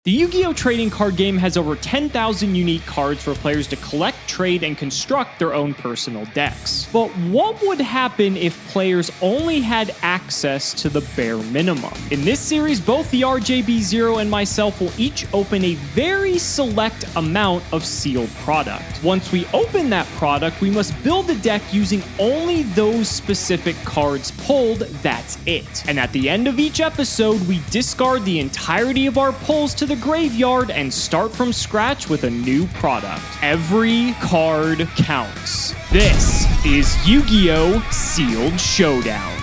The Yu-Gi-Oh! Trading card game has over 10,000 unique cards for players to collect, trade, and construct their own personal decks. But what would happen if players only had access to the bare minimum? In this series, both TheRJB0 and myself will each open a very select amount of sealed product. Once we open that product, we must build a deck using only those specific cards pulled, that's it. And at the end of each episode, we discard the entirety of our pulls to the graveyard and start from scratch with a new product. Every card counts. This is Yu-Gi-Oh! Sealed Showdown.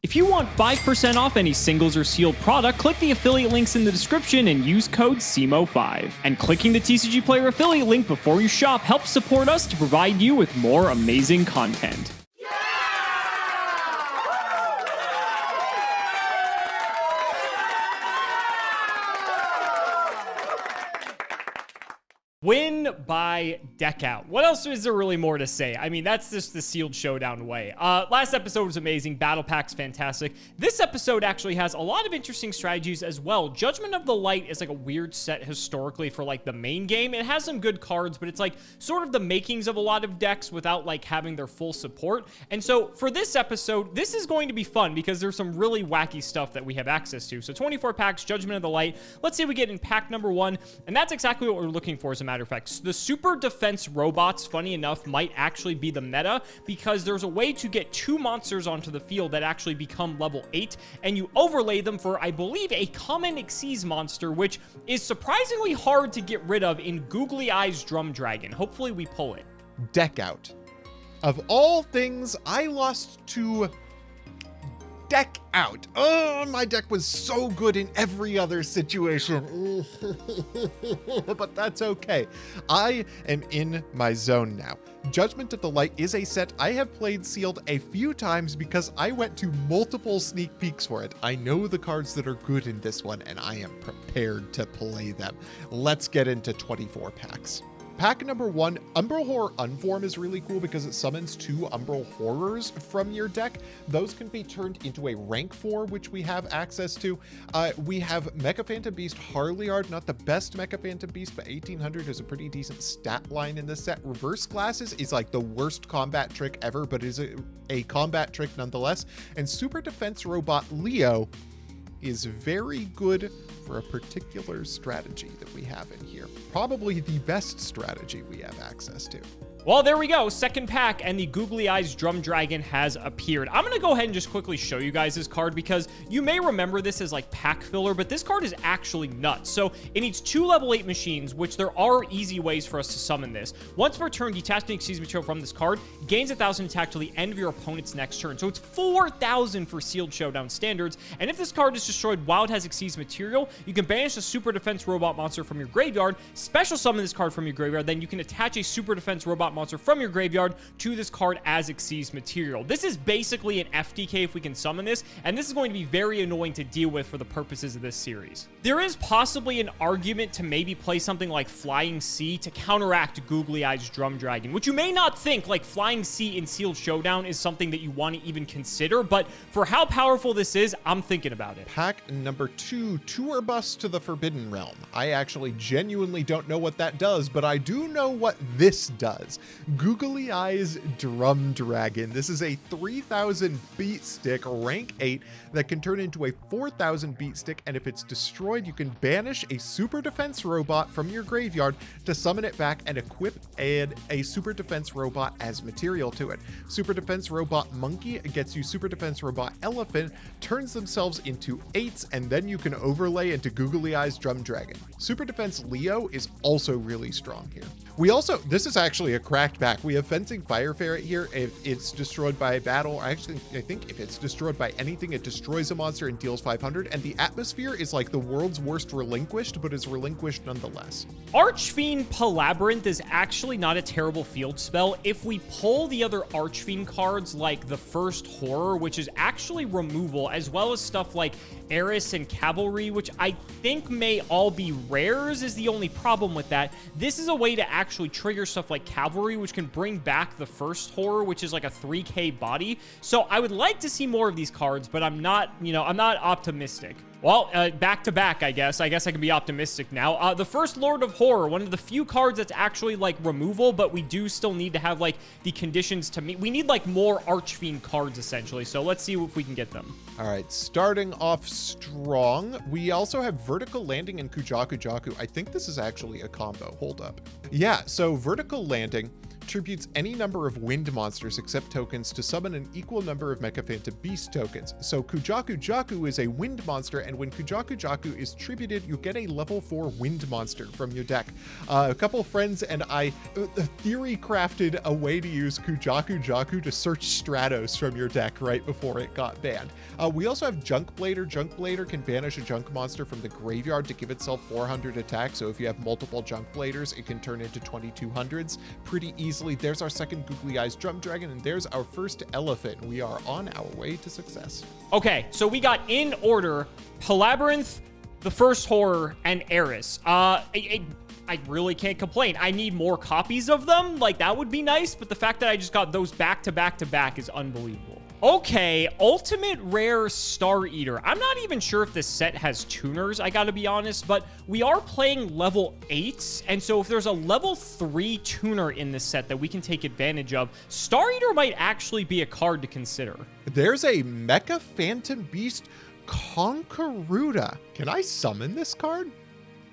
If you want 5% off any singles or sealed product, click the affiliate links in the description and use code CIMOOOOO5. And clicking the TCG Player affiliate link before you shop helps support us to provide you with more amazing content. Win by deck out. What else is there really more to say? I mean, that's just the Sealed Showdown way. Last episode was amazing. Battle Pack's fantastic. This episode actually has a lot of interesting strategies as well. Judgment of the Light is like a weird set historically for like the main game. It has some good cards, but it's like sort of the makings of a lot of decks without like having their full support. And so for this episode, this is going to be fun because there's some really wacky stuff that we have access to. So 24 packs, Judgment of the Light. Let's say we get in pack number 1, and that's exactly what we're looking for as a matter of fact. The super defense robots, funny enough, might actually be the meta because there's a way to get 2 monsters onto the field that actually become level 8, and you overlay them for, I believe, a common Xyz monster, which is surprisingly hard to get rid of in Googly Eyes Drum Dragon. Hopefully we pull it. Deck out. Of all things, I lost to deck out. Oh, my deck was so good in every other situation. But that's okay. I am in my zone now. Judgment of the Light is a set I have played sealed a few times because I went to multiple sneak peeks for it. I know the cards that are good in this one, and I am prepared to play them. Let's get into 24 packs. Pack number 1, Umbral Horror Unform is really cool because it summons 2 Umbral Horrors from your deck. Those can be turned into a rank 4, which we have access to. We have Mecha Phantom Beast Harleyard, not the best Mecha Phantom Beast, but 1800 is a pretty decent stat line in this set. Reverse Glasses is like the worst combat trick ever, but is a combat trick nonetheless. And Super Defense Robot Leo is very good for a particular strategy that we have in here. Probably the best strategy we have access to. Well, there we go. Second pack, and the Googly Eyes Drum Dragon has appeared. I'm going to go ahead and just quickly show you guys this card because you may remember this as like pack filler, but this card is actually nuts. So it needs 2 level 8 machines, which there are easy ways for us to summon this. Once per turn, detach the Xyz material from this card, gains 1,000 attack till the end of your opponent's next turn. So it's 4,000 for Sealed Showdown standards. And if this card is destroyed while it has Xyz material, you can banish a Super Defense Robot monster from your graveyard, special summon this card from your graveyard, then you can attach a Super Defense Robot monster from your graveyard to this card as Xyz material. This is basically an FTK if we can summon this, and this is going to be very annoying to deal with for the purposes of this series. There is possibly an argument to maybe play something like Flying Sea to counteract Googly Eyes Drum Dragon, which you may not think like Flying Sea in Sealed Showdown is something that you want to even consider, but for how powerful this is, I'm thinking about it. Pack number 2, Tour Bus to the Forbidden Realm. I actually genuinely don't know what that does, but I do know what this does. Googly Eyes Drum Dragon. This is a 3,000 beat stick, rank 8, that can turn into a 4,000 beat stick, and if it's destroyed, you can banish a Super Defense Robot from your graveyard to summon it back and equip a Super Defense Robot as material to it. Super Defense Robot Monkey gets you Super Defense Robot Elephant, turns themselves into 8s, and then you can overlay into Googly Eyes Drum Dragon. Super Defense Leo is also really strong here. We also, this is actually a cracked pack. We have Fencing Fire Ferret here. If it's destroyed by a battle, I think if it's destroyed by anything, it destroys a monster and deals 500. And the Atmosphere is like the world's worst relinquished, but is relinquished nonetheless. Archfiend Palabyrinth is actually not a terrible field spell if we pull the other Archfiend cards like the First Horror, which is actually removal, as well as stuff like Eris and Cavalry, which I think may all be rares, is the only problem with that. This is a way to actually trigger stuff like Cavalry Cavalry, which can bring back the first horror, which is like a 3K body. So I would like to see more of these cards, but I'm not, I'm not optimistic. Well, back to back, I guess. I guess I can be optimistic now. The first Lord of Horror, one of the few cards that's actually like removal, but we do still need to have like the conditions to meet. We need like more Archfiend cards essentially. So let's see if we can get them. All right, starting off strong. We also have Vertical Landing and Kujaku. I think this is actually a combo. Hold up. Yeah, so Vertical Landing tributes any number of wind monsters except tokens to summon an equal number of Mecha Phantom Beast tokens. So Kujaku is a wind monster, and when Kujaku is tributed, you get a level 4 wind monster from your deck. A couple friends and I theory crafted a way to use Kujaku to search Stratos from your deck right before it got banned. We also have Junk Blader. Junk Blader can banish a junk monster from the graveyard to give itself 400 attack. So if you have multiple Junk Bladers, it can turn into 2200s pretty easily. There's our second Googly Eyes Drum Dragon, and there's our first elephant. We are on our way to success. Okay, so we got in order Palabyrinth, the first horror, and Eris. I really can't complain. I need more copies of them. Like, that would be nice, but the fact that I just got those back to back to back is unbelievable. Okay, Ultimate Rare Star Eater. I'm not even sure if this set has tuners, I gotta be honest, but we are playing level 8s, and so if there's a level 3 tuner in this set that we can take advantage of, Star Eater might actually be a card to consider. There's a Mecha Phantom Beast Conqueruda. Can I summon this card?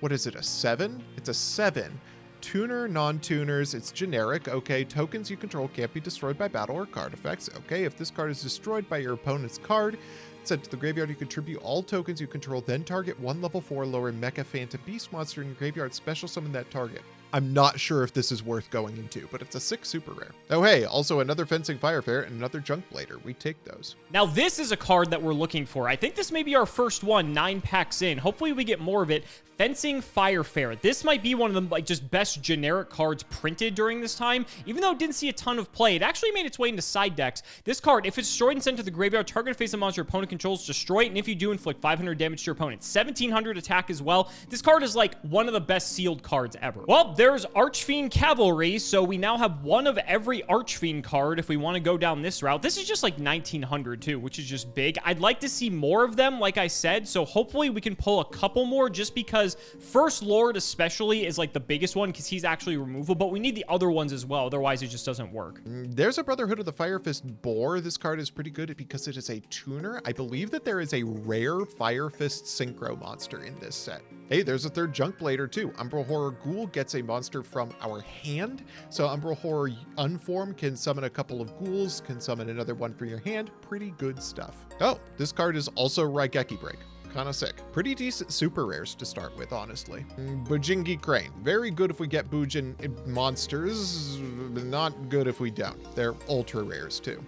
What is it, a 7? It's a 7. Tuner, non-tuners, it's generic. Okay, tokens you control can't be destroyed by battle or card effects. Okay, if this card is destroyed by your opponent's card, sent to the graveyard, you contribute all tokens you control, then target one level 4 lower Mecha Phantom Beast monster in your graveyard, special summon that target. I'm not sure if this is worth going into, but it's a 6 super rare. Oh hey, also another Fencing Firefarer and another Junk Blader. We take those. Now this is a card that we're looking for. I think this may be our first one, 9 packs in. Hopefully we get more of it. Fencing Firefarer. This might be one of the like just best generic cards printed during this time. Even though it didn't see a ton of play, it actually made its way into side decks. This card, if it's destroyed and sent to the graveyard, target face a monster your opponent controls, destroy it, and if you do, inflict 500 damage to your opponent. 1700 attack as well. This card is like one of the best sealed cards ever. Well, there's Archfiend Cavalry, so we now have one of every Archfiend card if we want to go down this route. This is just like 1900 too, which is just big. I'd like to see more of them, like I said, so hopefully we can pull a couple more just because First Lord especially is like the biggest one because he's actually removable, but we need the other ones as well, otherwise it just doesn't work. There's a Brotherhood of the Fire Fist Boar. This card is pretty good because it is a tuner. I believe that there is a rare Fire Fist Synchro monster in this set. Hey, there's a third Junk Blader too. Umbral Horror Ghoul gets a monster from our hand. So Umbral Horror Unform can summon a couple of ghouls, can summon another one for your hand. Pretty good stuff. Oh, this card is also Raigeki Break. Kind of sick. Pretty decent super rares to start with, honestly. Bujingi Crane. Very good if we get Bujin monsters, but not good if we don't. They're ultra rares too.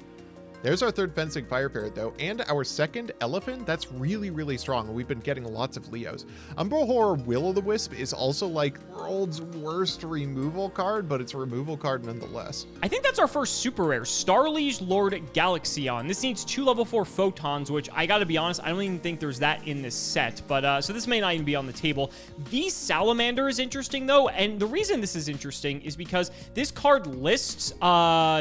There's our third Fencing Firefarer though, and our second Elephant. That's really, really strong. We've been getting lots of Leos. Umbral Horror Will-o'-the-Wisp is also like world's worst removal card, but it's a removal card nonetheless. I think that's our first super rare, Starliege Lord Galaxion. This needs 2 level 4 photons, which I gotta be honest, I don't even think there's that in this set, but so this may not even be on the table. The Salamander is interesting though, and the reason this is interesting is because this card lists no,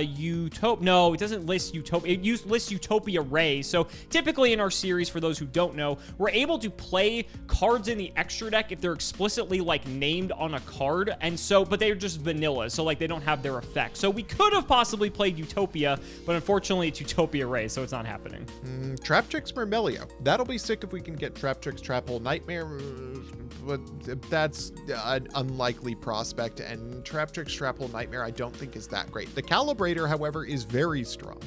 it doesn't list Utopia. It lists Utopia Ray. So typically in our series, for those who don't know, we're able to play cards in the extra deck if they're explicitly like named on a card, and so but they're just vanilla, so like they don't have their effect. So we could have possibly played Utopia, but unfortunately it's Utopia Ray, so it's not happening. Traptrix Mermelio. That'll be sick if we can get Traptrix Trapple Nightmare, but that's an unlikely prospect, and Traptrix Trapple Nightmare I don't think is that great. The Calibrator, however, is very strong.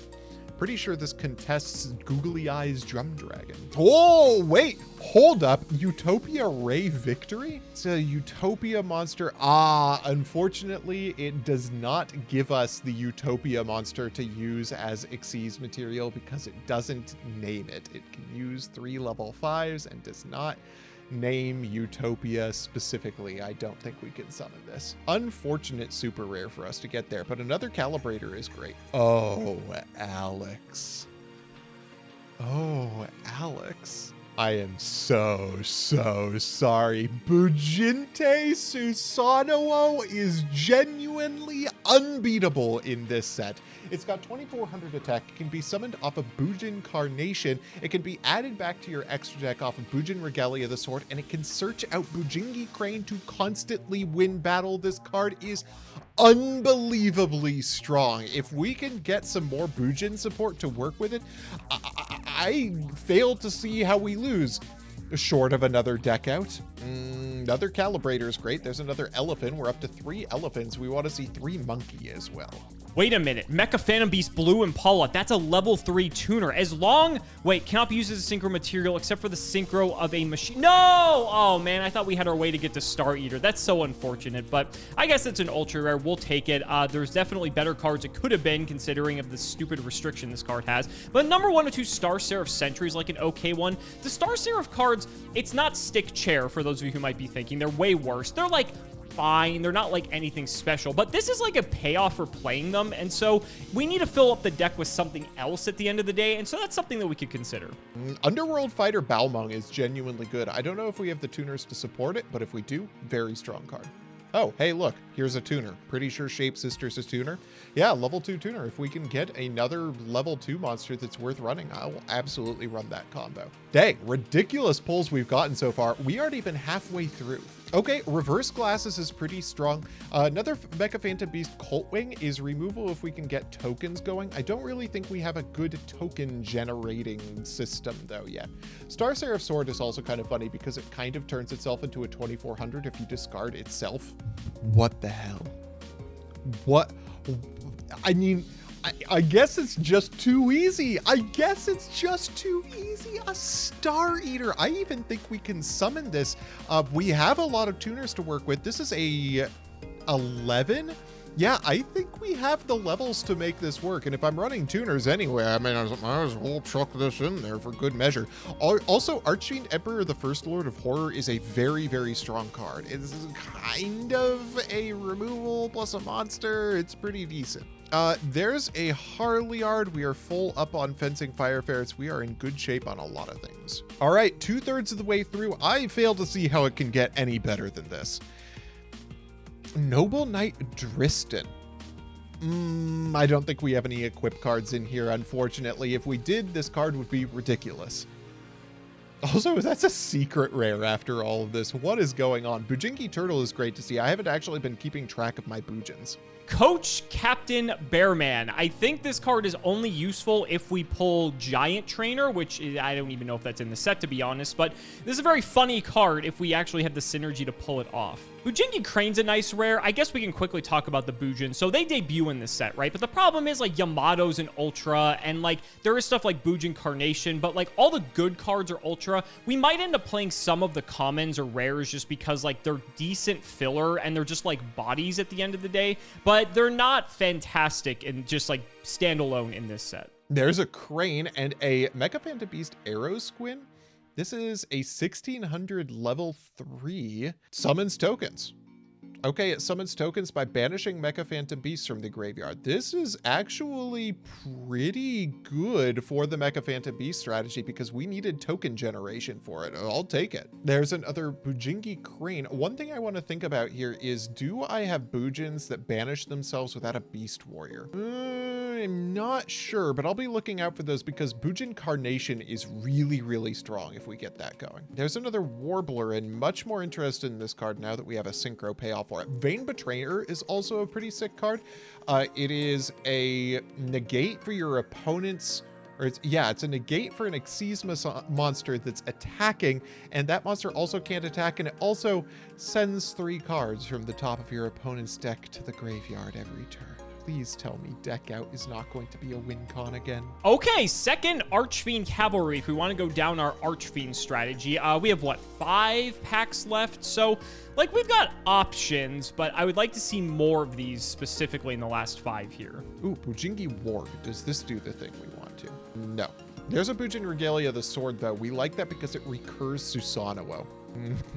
Pretty sure this contests Googly Eyes Drum Dragon. Oh, wait, hold up. Utopia Ray Victory? It's a Utopia monster. Unfortunately, it does not give us the Utopia monster to use as Xyz material because it doesn't name it. It can use 3 level 5s and does not name Utopia specifically. I don't think we can summon this. Unfortunate super rare for us to get there, but another Calibrator is great. Oh, Alex. Oh, Alex. I am so sorry. Bujinte Susanoo is genuinely unbeatable in this set. It's got 2400 attack. It can be summoned off of Bujin Carnation. It can be added back to your extra deck off of Bujin Regalia the Sword, and it can search out Bujingi Crane to constantly win battle. This card is unbelievably strong. If we can get some more Bujin support to work with it, I fail to see how we lose. Short of another deck out. Another Calibrator is great. There's another Elephant. We're up to 3 Elephants. We want to see 3 Monkey as well. Wait a minute. Mecha Phantom Beast Blue Impala. That's a level 3 tuner. Wait, cannot be used as a synchro material except for the synchro of a machine. No! Oh, man, I thought we had our way to get to Star Eater. That's so unfortunate, but I guess it's an ultra rare. We'll take it. There's definitely better cards it could have been, considering of the stupid restriction this card has. But number 1 or 2 Star Seraph Sentry is like an okay one. The Star Seraph cards, it's not Stick Chair, for those of you who might be thinking. They're way worse. They're like fine. They're not like anything special, but this is like a payoff for playing them, and so we need to fill up the deck with something else at the end of the day, and so that's something that we could consider. Underworld Fighter Balmung is genuinely good. I don't know if we have the tuners to support it, but if we do, very strong card. Oh, hey, look, here's a tuner. Pretty sure Shape Sisters is tuner. Yeah, level 2 tuner. If we can get another level 2 monster that's worth running, I will absolutely run that combo. Dang, ridiculous pulls we've gotten so far. We aren't even halfway through. Okay, Reverse Glasses is pretty strong. Another Mecha Phantom Beast Cult Wing is removal if we can get tokens going. I don't really think we have a good token generating system though yet. Star Seraph Sword is also kind of funny because it kind of turns itself into a 2400 if you discard itself. What the hell? What? I mean, I guess it's just too easy. A Star Eater. I even think we can summon this. We have a lot of tuners to work with. This is a 11. Yeah, I think we have the levels to make this work. And if I'm running tuners anyway, I mean, I might as well chuck this in there for good measure. Also, Archfiend Emperor, the First Lord of Horror, is a very, very strong card. It's kind of a removal plus a monster. It's pretty decent. There's a Harleyard. We are full up on Fencing Fire Ferrets. We are in good shape on a lot of things. All right, 2/3 of the way through. I fail to see how it can get any better than this. Noble Knight Dristan. I don't think we have any equip cards in here, unfortunately. If we did, this card would be ridiculous. Also, that's a secret rare after all of this. What is going on? Bujinki Turtle is great to see. I haven't actually been keeping track of my Bujins. Coach Captain Bearman. I think this card is only useful if we pull Giant Trainer, which is, I don't even know if that's in the set, to be honest, but this is a very funny card if we actually have the synergy to pull it off. Bujingi Crane's a nice rare. I guess we can quickly talk about the Bujin. So they debut in this set, right? But the problem is like Yamato's an Ultra, and like there is stuff like Bujin Carnation, but like all the good cards are Ultra. We might end up playing some of the commons or rares just because like they're decent filler and they're just like bodies at the end of the day, but they're not fantastic and just like standalone in this set. There's a Crane and a Mecha Phantom Beast Arrow Squin. This is a 1600 level 3. Summons tokens. Okay, it summons tokens by banishing Mecha Phantom Beasts from the graveyard. This is actually pretty good for the Mecha Phantom Beast strategy because we needed token generation for it. I'll take it. There's another Bujingi Crane. One thing I want to think about here is, do I have Bujins that banish themselves without a Beast Warrior? I'm not sure, but I'll be looking out for those because Bujin Carnation is really, really strong if we get that going. There's another Warbler, and much more interested in this card now that we have a synchro payoff for it. Vain Betrayer is also a pretty sick card. It is a negate for your opponent's, or it's a negate for an Exisma monster that's attacking, and that monster also can't attack, and it also sends 3 cards from the top of your opponent's deck to the graveyard every turn. Please tell me Deck Out is not going to be a win con again. Okay, second Archfiend Cavalry. If we want to go down our Archfiend strategy, we have, what, 5 packs left? So, like, we've got options, but I would like to see more of these specifically in the last 5 here. Ooh, Bujingi Warg. Does this do the thing we want to? No. There's a Bujin Regalia the Sword, though. We like that because it recurs Susanoo.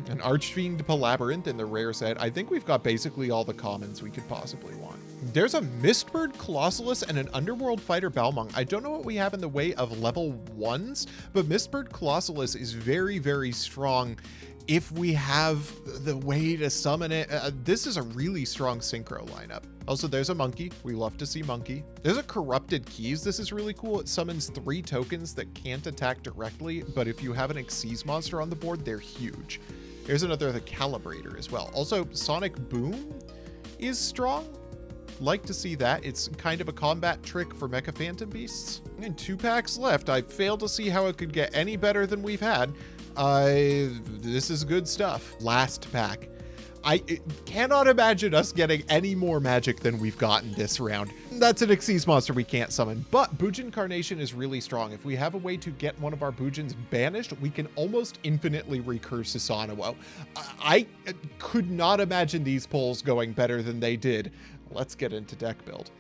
An Archfiend Palabyrinth in the rare set. I think we've got basically all the commons we could possibly want. There's a Mistbird Colossalus and an Underworld Fighter Balmung. I don't know what we have in the way of level 1s, but Mistbird Colossalus is very, very strong if we have the way to summon it. This is a really strong synchro lineup. Also, there's a Monkey. We love to see Monkey. There's a Corrupted Keys. This is really cool. It summons 3 tokens that can't attack directly, but if you have an Xyz monster on the board, they're huge. There's another, the Calibrator as well. Also, Sonic Boom is strong. Like to see that. It's kind of a combat trick for Mecha Phantom Beasts. And 2 packs left. I fail to see how it could get any better than we've had. This is good stuff. Last pack. I cannot imagine us getting any more magic than we've gotten this round. That's an Xyz monster we can't summon, but Bujin Carnation is really strong. If we have a way to get one of our Bujins banished, we can almost infinitely recurse Susanoo. I could not imagine these pulls going better than they did. Let's get into deck build.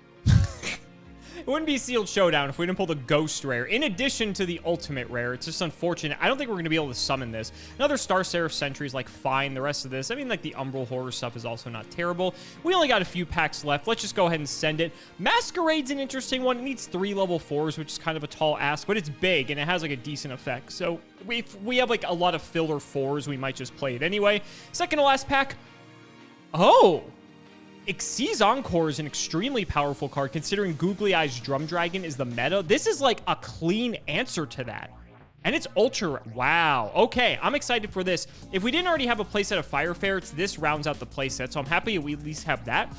It wouldn't be Sealed Showdown if we didn't pull the Ghost Rare, in addition to the Ultimate Rare. It's just unfortunate. I don't think we're going to be able to summon this. Another Star Seraph Sentry is, like, fine. The rest of this, I mean, like, the Umbral Horror stuff is also not terrible. We only got a few packs left. Let's just go ahead and send it. Masquerade's an interesting one. It needs 3 level 4s, which is kind of a tall ask, but it's big, and it has, like, a decent effect. So if we have, like, a lot of filler 4s, we might just play it anyway. Second to last pack. Oh! Xyz Encore is an extremely powerful card, considering Googly Eyes Drum Dragon is the meta. This is like a clean answer to that. And it's ultra, wow. Okay, I'm excited for this. If we didn't already have a playset of Fire Ferrets, this rounds out the playset, so I'm happy we at least have that.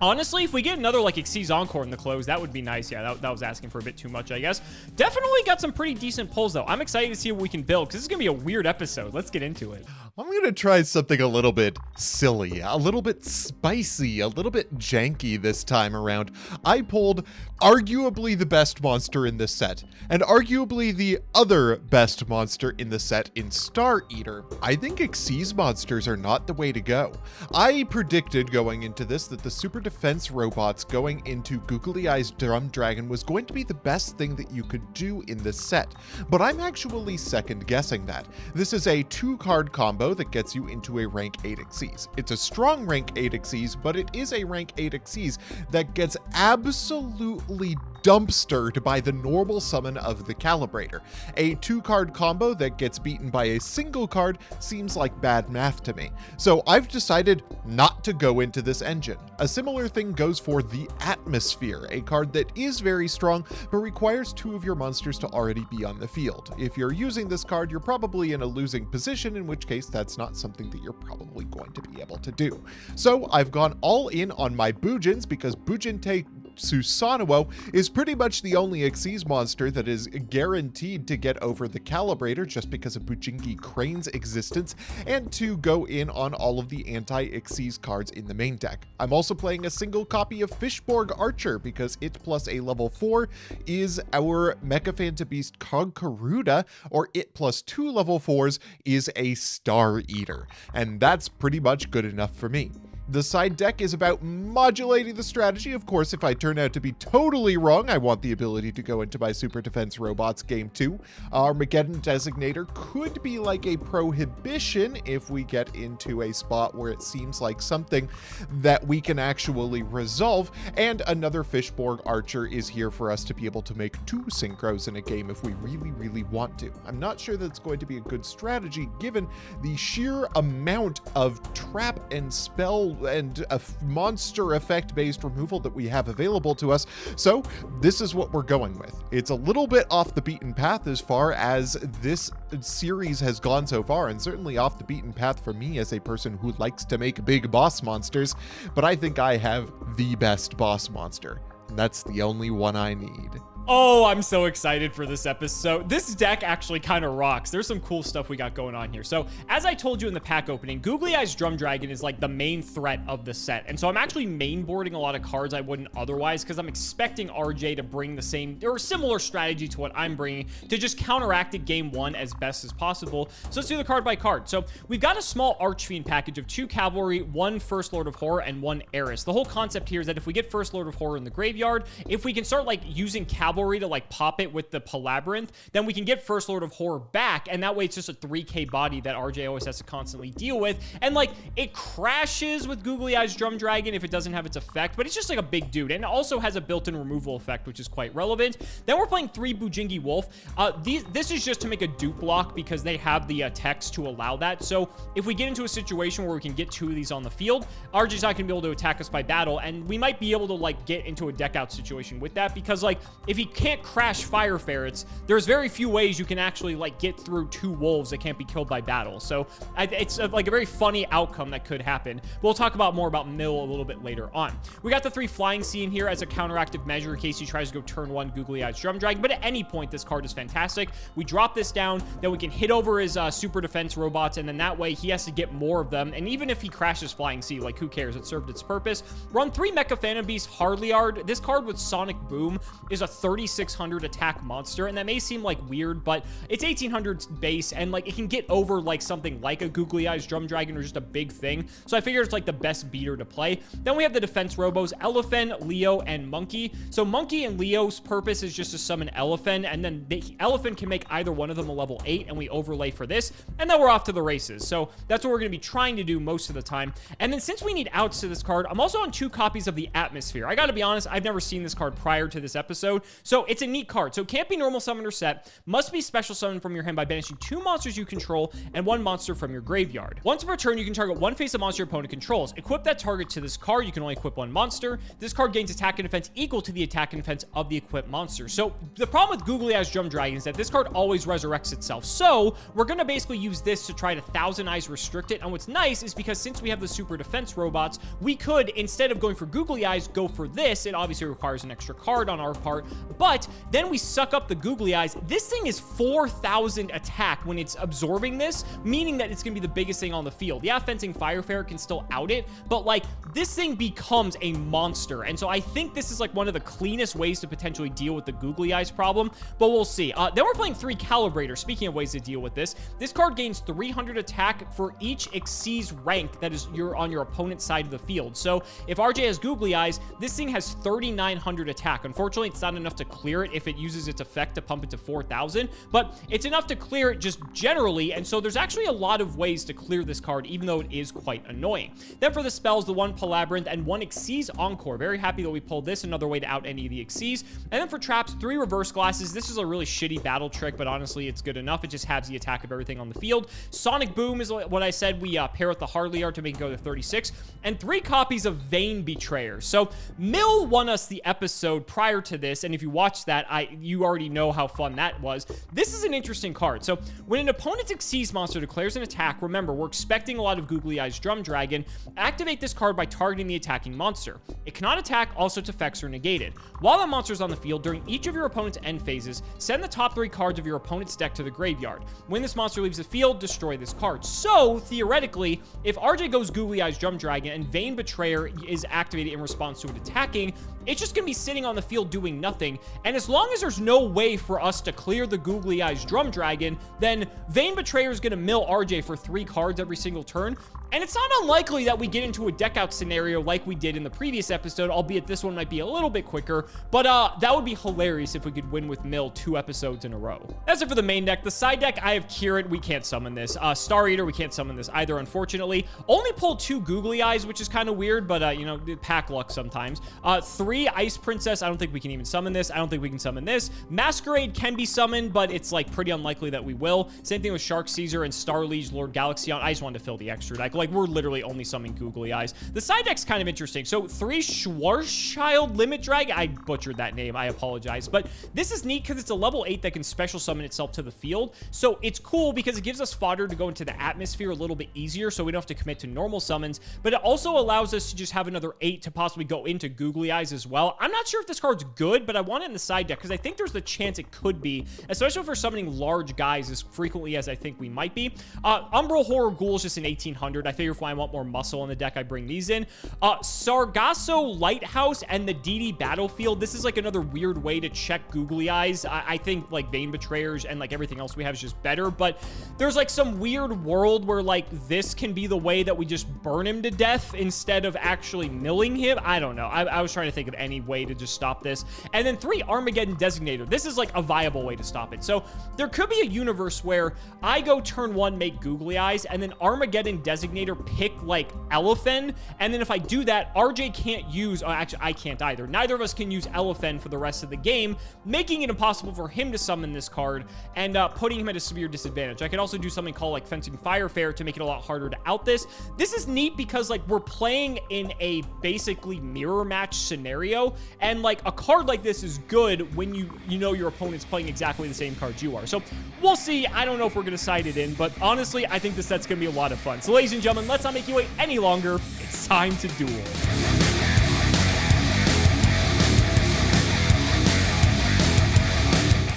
Honestly, if we get another, like, Xyz Encore in the close, that would be nice. Yeah, that was asking for a bit too much, I guess. Definitely got some pretty decent pulls, though. I'm excited to see what we can build, because this is going to be a weird episode. Let's get into it. I'm going to try something a little bit silly, a little bit spicy, a little bit janky this time around. I pulled arguably the best monster in this set, and arguably the other best monster in the set in Star Eater. I think Xyz monsters are not the way to go. I predicted going into this that the Super Defense robots going into Googly Eyes Drum Dragon was going to be the best thing that you could do in this set, but I'm actually second guessing that. This is a 2-card combo that gets you into a rank 8 Xyz. It's a strong rank 8 Xyz, but it is a rank 8 Xyz that gets absolutely dumpstered by the normal summon of the Calibrator. A 2-card combo that gets beaten by a single card seems like bad math to me. So I've decided not to go into this engine. A similar thing goes for the Atmosphere, a card that is very strong, but requires 2 of your monsters to already be on the field. If you're using this card, you're probably in a losing position, in which case that's not something that you're probably going to be able to do. So I've gone all in on my Bujins, because Bujinte Susanoo is pretty much the only Xyz monster that is guaranteed to get over the Calibrator just because of Bujingi Crane's existence, and to go in on all of the anti-Xyz cards in the main deck. I'm also playing a single copy of Fishborg Archer because it plus a level 4 is our Mecha Phantom Beast Conqueruda, or it plus 2 level 4s is a Star Eater, and that's pretty much good enough for me. The side deck is about modulating the strategy. Of course, if I turn out to be totally wrong, I want the ability to go into my Super Defense Robots game 2. Armageddon Designator could be like a prohibition if we get into a spot where it seems like something that we can actually resolve, and another Fishborg Archer is here for us to be able to make 2 synchros in a game if we really, really want to. I'm not sure that's going to be a good strategy given the sheer amount of trap and spell and a monster effect based removal that we have available to us. So this is what we're going with. It's a little bit off the beaten path as far as this series has gone so far, and certainly off the beaten path for me as a person who likes to make big boss monsters, but I think I have the best boss monster. That's the only one I need. Oh, I'm so excited for this episode. This deck actually kind of rocks. There's some cool stuff we got going on here. So, as I told you in the pack opening, Googly Eyes Drum Dragon is like the main threat of the set. And so I'm actually mainboarding a lot of cards I wouldn't otherwise, because I'm expecting RJ to bring the same or similar strategy to what I'm bringing to just counteract it game 1 as best as possible. So let's do the card by card. So we've got a small Archfiend package of 2 Cavalry, 1 First Lord of Horror, and 1 Heiress. The whole concept here is that if we get First Lord of Horror in the graveyard, if we can start like using Cavalry Cavalry to like pop it with the Palabyrinth, then we can get First Lord of Horror back, and that way it's just a 3k body that RJ always has to constantly deal with. And like, it crashes with Googly Eyes Drum Dragon if it doesn't have its effect, but it's just like a big dude, and it also has a built-in removal effect, which is quite relevant. Then we're playing 3 Bujingi Wolf. This is just to make a dupe block because they have the text to allow that. So if we get into a situation where we can get 2 of these on the field, RJ's not gonna be able to attack us by battle, and we might be able to like get into a deck out situation with that, because like, if he can't crash Fire Ferrets, there's very few ways you can actually like get through 2 wolves that can't be killed by battle. So it's like a very funny outcome that could happen. We'll talk about more about Mill a little bit later on. We got the 3 Flying Sea in here as a counteractive measure in case he tries to go turn 1 Googly Eyes Drum Dragon, but at any point this card is fantastic. We drop this down, then we can hit over his super defense robots, and then that way he has to get more of them, and even if he crashes Flying Sea, like who cares, it served its purpose. Run 3 Mecha Phantom Beast Hardliard. This card with Sonic Boom is a 3600 attack monster, and that may seem like weird, but it's 1800 base, and like it can get over like something like a Googly Eyes Drum Dragon or just a big thing, so I figure it's like the best beater to play. Then we have the defense robos, Elephant, Leo, and Monkey. So Monkey and Leo's purpose is just to summon Elephant, and then the Elephant can make either one of them a level 8, and we overlay for this, and then we're off to the races. So that's what we're going to be trying to do most of the time. And then since we need outs to this card, I'm also on 2 copies of the Atmosphere. I gotta be honest, I've never seen this card prior to this episode, so it's a neat card. So it can't be normal summon or set, must be special summon from your hand by banishing 2 monsters you control and 1 monster from your graveyard. Once per turn, you can target 1 face of monster your opponent controls. Equip that target to this card. You can only equip 1 monster. This card gains attack and defense equal to the attack and defense of the equipped monster. So the problem with Googly Eyes Drum Dragon is that this card always resurrects itself. So we're gonna basically use this to try to Thousand Eyes restrict it. And what's nice is because since we have the super defense robots, we could, instead of going for Googly Eyes, go for this. It obviously requires an extra card on our part, but then we suck up the Googly Eyes. This thing is 4000 attack when it's absorbing this, meaning that it's gonna be the biggest thing on the field. Yeah, Fencing Fire Ferret can still out it, but like, this thing becomes a monster. And so I think this is like one of the cleanest ways to potentially deal with the Googly Eyes problem, but we'll see. Then we're playing 3 Calibrator. Speaking of ways to deal with this card gains 300 attack for each Xyz rank that is on your opponent's side of the field. So if RJ has Googly Eyes, this thing has 3900 attack. Unfortunately, it's not enough to clear it if it uses its effect to pump it to 4000, but it's enough to clear it just generally, and so there's actually a lot of ways to clear this card, even though it is quite annoying. Then for the spells, the 1 Palabyrinth and 1 Xyz Encore. Very happy that we pulled this, another way to out any of the Xyz. And then for traps, 3 Reverse Glasses. This is a really shitty battle trick, but honestly, it's good enough. It just halves the attack of everything on the field. Sonic Boom is what I said. We pair with the Hardliard to make it go to 36, and 3 copies of Vain Betrayer. So Mill won us the episode prior to this, and if you watched that, you already know how fun that was. This is an interesting card. So when an opponent's Xyz monster declares an attack, remember, we're expecting a lot of Googly Eyes Drum Dragon. Activate this card by targeting the attacking monster. It cannot attack, also its effects are negated. While the monster is on the field, during each of your opponent's end phases, send the top 3 cards of your opponent's deck to the graveyard. When this monster leaves the field, destroy this card. So theoretically, if RJ goes Googly Eyes Drum Dragon and Vain Betrayer is activated in response to it attacking, it's just gonna be sitting on the field doing nothing. And as long as there's no way for us to clear the Googly Eyes Drum Dragon, then Vain Betrayer is gonna mill RJ for 3 cards every single turn. And it's not unlikely that we get into a deck out scenario like we did in the previous episode, albeit this one might be a little bit quicker, but that would be hilarious if we could win with Mill 2 episodes in a row. That's it for the main deck. The side deck, I have Kieran. We can't summon this. Star Eater, we can't summon this either, unfortunately. Only pulled 2 Googly Eyes, which is kind of weird, but you know, pack luck sometimes. 3 Ice Princess. I don't think we can even summon this. I don't think we can summon this. Masquerade can be summoned, but it's like pretty unlikely that we will. Same thing with Shark Caesar and Star Liege Lord Galaxion. I just wanted to fill the extra deck. Like, we're literally only summoning Googly Eyes. The side deck's kind of interesting. So 3 Schwarzschild Limit Dragon. I butchered that name. I apologize. But this is neat because it's a level 8 that can special summon itself to the field. So it's cool because it gives us fodder to go into the atmosphere a little bit easier, so we don't have to commit to normal summons. But it also allows us to just have another 8 to possibly go into Googly Eyes as well. I'm not sure if this card's good, but I want it in the side deck because I think there's the chance it could be, especially if we're summoning large guys as frequently as I think we might be. Umbral Horror Ghoul is just an 1800. I figure if I want more muscle in the deck, I bring these in. Sargasso Lighthouse and the DD Battlefield. This is like another weird way to check Googly Eyes. I think like Vain Betrayers and like everything else we have is just better, but there's like some weird world where like this can be the way that we just burn him to death instead of actually milling him. I don't know. I was trying to think of download any way to just stop this. And then 3, Armageddon Designator. This is like a viable way to stop it. So there could be a universe where I go turn 1, make googly eyes, and then Armageddon Designator pick like Elephant. And then if I do that, RJ can't use, oh, actually I can't either. Neither of us can use Elephant for the rest of the game, making it impossible for him to summon this card and putting him at a severe disadvantage. I could also do something called like Fencing Fire Fair to make it a lot harder to out this. This is neat because like we're playing in a basically mirror match scenario, and like a card like this is good when you know your opponent's playing exactly the same cards you are. So we'll see. I don't know if we're gonna side it in, but honestly, I think this set's gonna be a lot of fun. So ladies and gentlemen, let's not make you wait any longer. It's time to duel.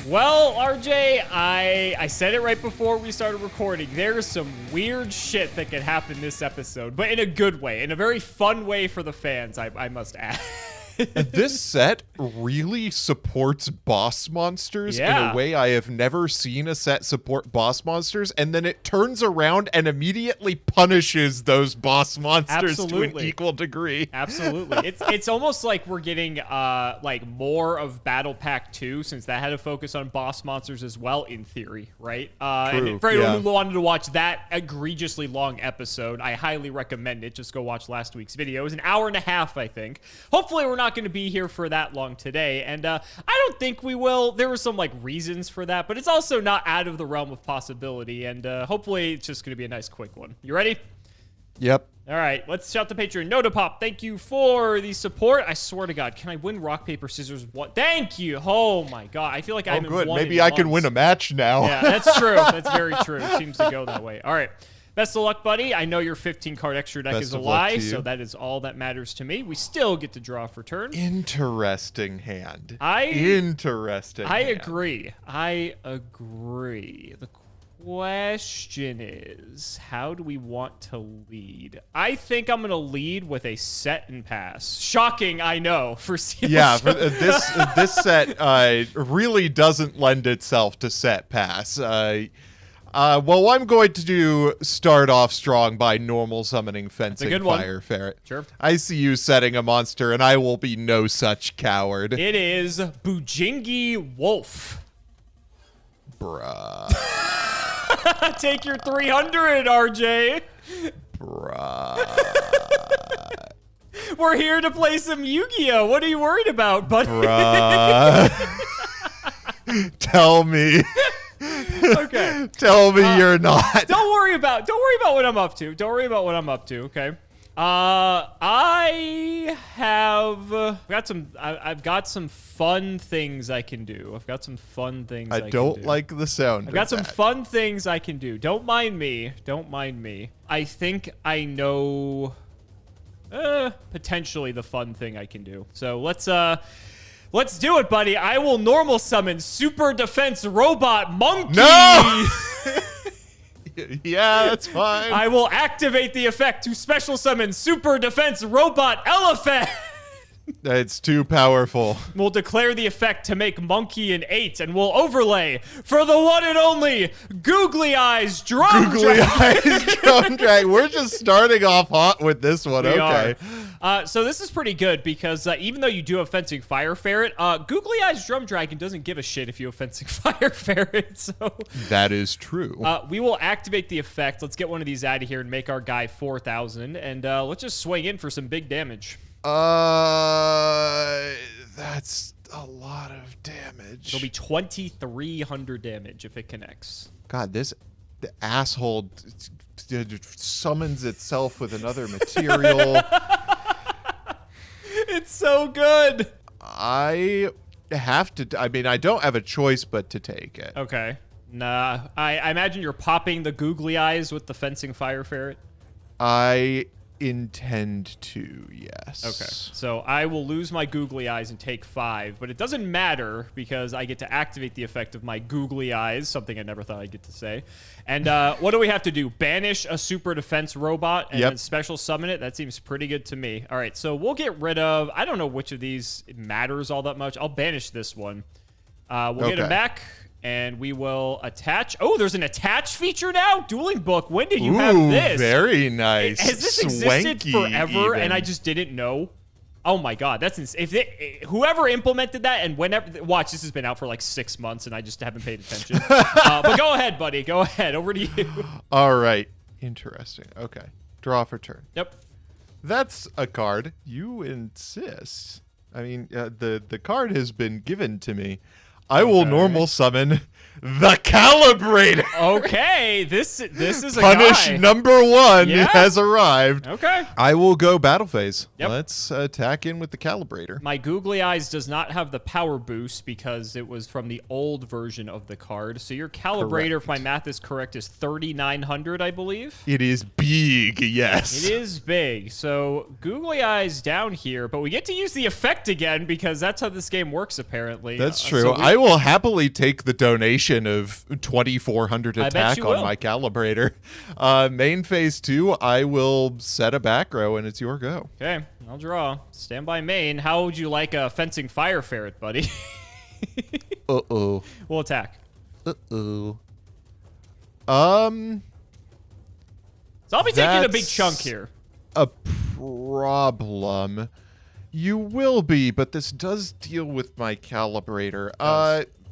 Well, RJ, I said it right before we started recording. There's some weird shit that could happen this episode, but in a good way, in a very fun way for the fans, I must add. This set really supports boss monsters in a way I have never seen a set support boss monsters, and then it turns around and immediately punishes those boss monsters to an equal degree. Absolutely. It's almost like we're getting like more of Battle Pack 2, since that had a focus on boss monsters as well, in theory, right? And for anyone who wanted to watch that egregiously long episode, I highly recommend it. Just go watch last week's video. It was an hour and a half, I think. Hopefully we're not going to be here for that long today, and I don't think we will. There were some like reasons for that, but it's also not out of the realm of possibility, and hopefully it's just going to be a nice quick one. You ready? Yep. All right, let's shout the Patreon. Notapop, thank you for the support. I swear to God, can I win rock, paper, scissors? What? Thank you. Oh my God, I feel like I haven't won. Maybe I can win a match now. Yeah, that's true. That's very true. It seems to go that way. All right. Best of luck, buddy. I know your 15-card extra deck is a lie, so that is all that matters to me. We still get to draw for turn. Interesting hand. I agree. I agree. The question is, how do we want to lead? I think I'm going to lead with a set and pass. Shocking, I know, for Steel for this set really doesn't lend itself to set pass. Well, I'm going to start off strong by normal summoning Fencing Fire Ferret. Sure. I see you setting a monster, and I will be no such coward. It is Bujingi Wolf. Bruh. Take your 300, RJ. Bruh. We're here to play some Yu-Gi-Oh! What are you worried about, buddy? Bruh. Tell me. Okay. Tell me you're not. Don't worry about what I'm up to. Don't worry about what I'm up to, okay? I've got some fun things I can do. I've got some fun things I can do. I don't like the sound. I've got some fun things I can do. Don't mind me. Don't mind me. I think I know potentially the fun thing I can do. So let's do it, buddy. I will normal summon Super Defense Robot Monkey. No! Yeah, that's fine. I will activate the effect to special summon Super Defense Robot Elephant. It's too powerful. We'll declare the effect to make Monkey an 8, and we'll overlay for the one and only Googly Eyes Drum Dragon. We're just starting off hot with this one. Okay. So this is pretty good because even though you do have Fencing Fire Ferret, Googly Eyes Drum Dragon doesn't give a shit if you have Fencing Fire Ferret. So that is true. We will activate the effect. Let's get one of these out of here and make our guy 4,000, and let's just swing in for some big damage. That's a lot of damage. It'll be 2,300 damage if it connects. God, the asshole summons itself with another material. It's so good. I don't have a choice but to take it. Okay. Nah, I imagine you're popping the googly eyes with the Fencing Fire Ferret. I intend to, yes. Okay, so I will lose my googly eyes and take 5, but it doesn't matter because I get to activate the effect of my googly eyes, something I never thought I'd get to say. And what do we have to do? Banish a super defense robot and then special summon it? That seems pretty good to me. All right, so we'll get rid of, I don't know which of these matters all that much. I'll banish this one. We'll get him back. And we will attach. Oh, there's an attach feature now? Dueling Book. When did you have this? Very nice. Has this existed forever and I just didn't know? Oh my God, that's insane. Whoever implemented that and whenever, watch, this has been out for like 6 months and I just haven't paid attention. But go ahead, buddy. Go ahead. Over to you. All right. Interesting. Okay. Draw for turn. Yep. That's a card. You insist. I mean, the card has been given to me. I will normal summon the Calibrator. Okay, this is a Punish guy. number 1 Yeah. has arrived. Okay. I will go battle phase. Yep. Let's attack in with the Calibrator. My googly eyes does not have the power boost because it was from the old version of the card. So your Calibrator, if my math is correct, is 3,900, I believe. It is big, yes. It is big. So googly eyes down here, but we get to use the effect again because that's how this game works, apparently. That's true. So I will happily take the donation of 2,400 attack on will. my Calibrator. Main phase 2, I will set a back row, and it's your go. Okay, I'll draw. Stand by main. How would you like a fencing fire ferret, buddy? Uh-oh. We'll attack. Uh-oh. So I'll be taking a big That's chunk here. a problem. You will be, but this does deal with my Calibrator.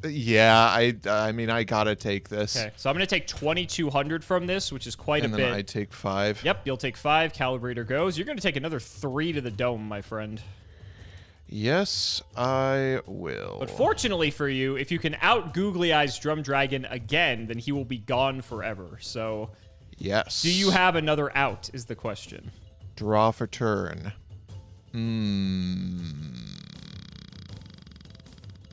Yeah, I mean, I gotta take this. Okay, so I'm going to take 2,200 from this, which is quite a And bit. then I take 5. Yep, you'll take 5. Calibrator goes. You're going to take another 3 to the dome, my friend. Yes, I will. But fortunately for you, if you can out Googly Eyes Drum Dragon again, then he will be gone forever. So, Yes. do you have another out, is the question. Draw for turn.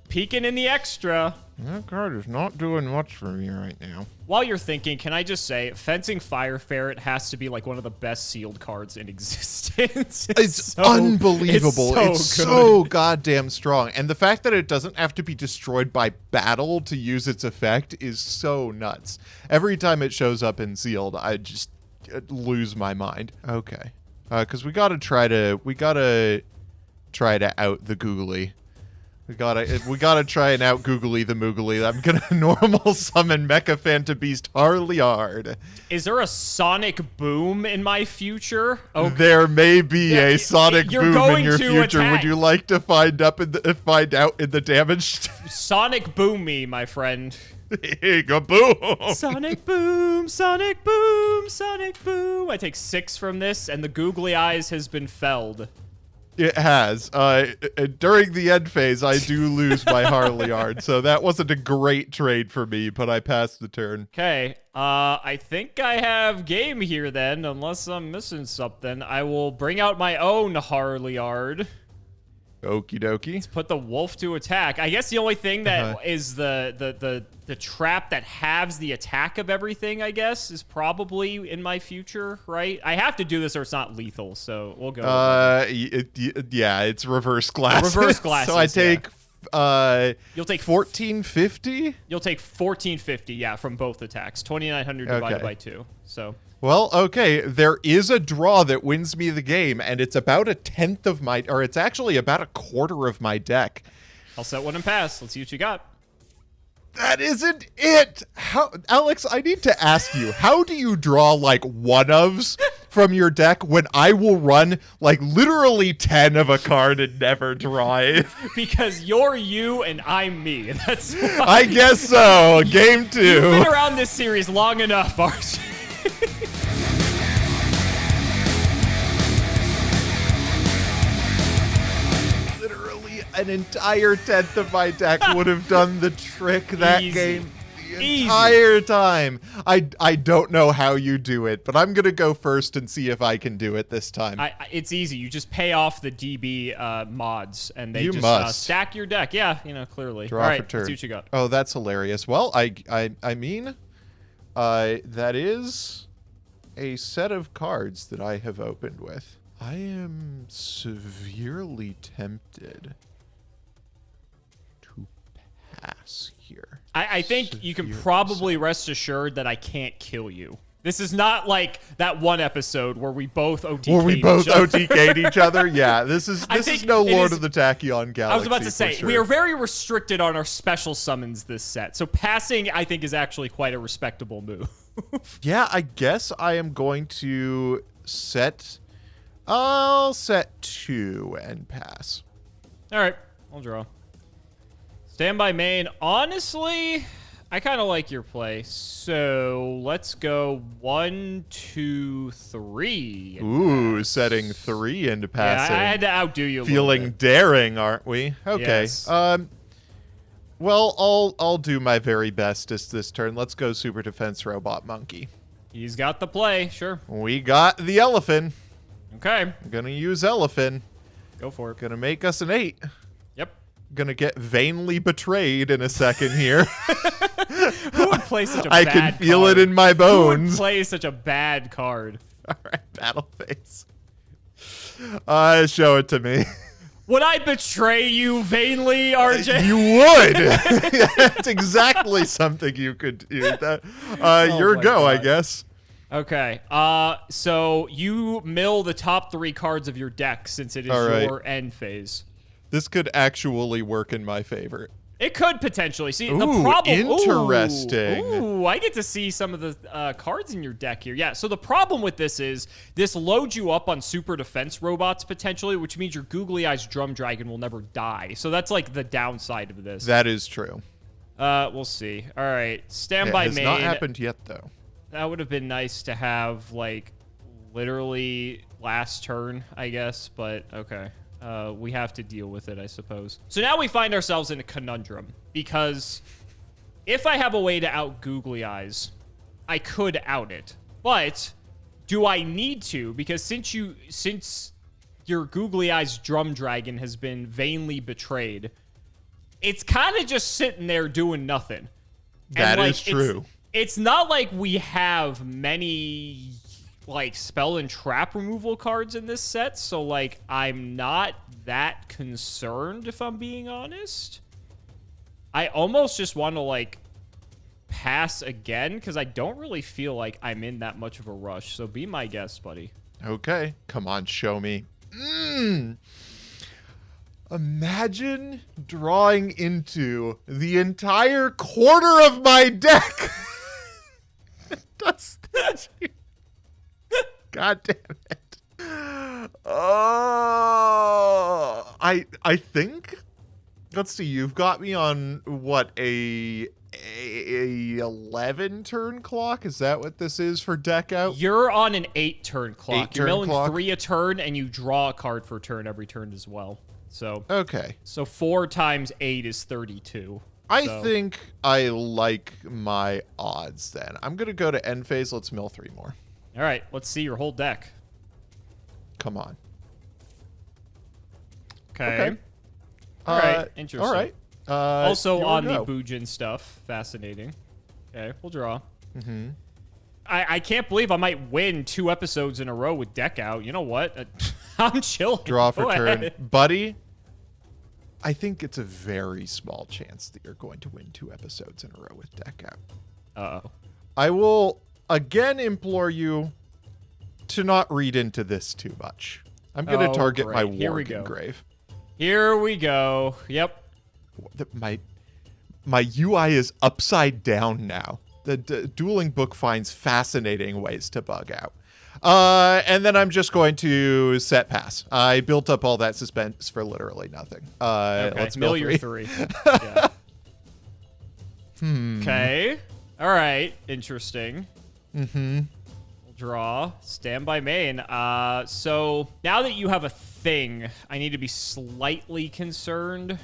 Peeking in the extra. That card is not doing much for me right now. While you're thinking, can I just say, Fencing Fire Ferret has to be like one of the best sealed cards in existence. It's unbelievable. It's good. so goddamn strong. And the fact that it doesn't have to be destroyed by battle to use its effect is so nuts. Every time it shows up in sealed, I just lose my mind. Okay. Because we gotta try to out the googly. We gotta try and out googly the moogly. I'm gonna normal summon Mecha Phanta Beast Harleyard. Is there a sonic boom in my future? Oh, There may be a sonic you're boom going in your to future. attack. Would you like to find out in the damage? Sonic boom me, my friend. Kaboom! Sonic boom, sonic boom, sonic boom. I take 6 from this, and the googly eyes has been felled. It has. During the end phase, I do lose my Harleyard, so that wasn't a great trade for me, but I passed the turn. Okay, I think I have game here then, unless I'm missing something. I will bring out my own Harleyard. Okie dokie. Put the wolf to attack. I guess the only thing that is the trap that halves the attack of everything, I guess, is probably in my future, right? I have to do this or it's not lethal, so we'll go. Yeah, it's reverse glasses. Reverse glasses, So I take you'll take 1450. You'll take 1450, yeah, from both attacks. 2,900 divided by 2. So Well, okay, there is a draw that wins me the game, and it's about a tenth of my, or it's actually about a quarter of my deck. I'll set one and pass. Let's see what you got. That isn't it. How, Alex, I need to ask you, how do you draw like one-ofs from your deck when I will run like literally 10 of a card and never draw it? Because you're you and I'm me. That's why. I guess so. Game 2. You've been around this series long enough, Archie. An entire tenth of my deck would have done the trick that Easy. game the entire time. I don't know how you do it, but I'm going to go first and see if I can do it this time. It's easy. You just pay off the DB mods, and they You just must. stack your deck. Yeah, clearly. Draw All right, for turn. let's see what you got. Oh, that's hilarious. Well, I mean, that is a set of cards that I have opened with. I am severely tempted to pass here. I think you can probably rest assured that I can't kill you. This is not like that one episode where we both OTK'd Where we both each other. OTK'd each other? Yeah, this is no it Lord is- of the Tachyon Galaxy. I was about to for say, sure. we are very restricted on our special summons this set. So passing, I think, is actually quite a respectable move. Yeah, I guess I am going to set I'll set 2 and pass. All right, I'll draw. Standby main. Honestly, I kind of like your play. So let's go 1, 2, 3. Ooh, setting 3 into passing. Yeah, I had to outdo you a Feeling little bit. daring, aren't we? Okay. Yes. Well, I'll do my very best this turn. Let's go Super Defense Robot Monkey. He's got the play, sure. We got the elephant. Okay. I'm gonna use elephant. Go for it. Gonna make us an 8. Yep. Gonna get vainly betrayed in a second here. Who would play such a I bad can feel card? it in my Who would bones. play such a bad card? All right, battle face. Show it to me. Would I betray you vainly, RJ? You would. That's exactly something you could do. Your my go, I God. guess. Okay. So you mill the top 3 cards of your deck since it is All right. your end phase. This could actually work in my favor. It could potentially. See, the Ooh, problem... interesting. Ooh, I get to see some of the cards in your deck here. Yeah, so the problem with this is this loads you up on super defense robots potentially, which means your googly eyes drum dragon will never die. So that's like the downside of this. That is true. We'll see. All right, standby It has main. not happened yet, though. That would have been nice to have, like, literally last turn, I guess, but okay. We have to deal with it, I suppose. So now we find ourselves in a conundrum, because if I have a way to out Googly Eyes, I could out it. But do I need to? Because since your Googly Eyes Drum Dragon has been vainly betrayed, it's kind of just sitting there doing nothing. That And, is true. It's not like we have many like spell and trap removal cards in this set, so like I'm not that concerned if I'm being honest. I almost just want to like pass again because I don't really feel like I'm in that much of a rush. So be my guest, buddy. Okay. Come on, show me. Imagine drawing into the entire quarter of my deck. Does that? God damn it. I think. Let's see. You've got me on what, a 11 turn clock? Is that what this is for deck out? You're on an 8-turn clock. You're 8-turn milling clock? 3 a turn, and you draw a card for a turn every turn as well. So Okay. so 4 times 8 is 32. I So- think I like my odds then. I'm going to go to end phase. Let's mill 3 more. All right, let's see your whole deck. Come on. Okay. All right, interesting. All right. Also your on go. the Bujin stuff. Fascinating. Okay, we'll draw. Mm-hmm. I can't believe I might win 2 episodes in a row with deck out. You know what? I'm chilling. Draw for Go turn. ahead. Buddy, I think it's a very small chance that you're going to win 2 episodes in a row with deck out. Uh-oh. I will again implore you to not read into this too much. I'm going to Oh, target my great. Here we Worg go. Engrave. Here we go. Yep. My UI is upside down now. The dueling book finds fascinating ways to bug out. And then I'm just going to set pass. I built up all that suspense for literally nothing. Okay. Let's mill mill your 3. 3. Yeah. Okay. All right. Interesting. Mm-hmm. We'll draw. Standby main. So now that you have a thing, I need to be slightly concerned.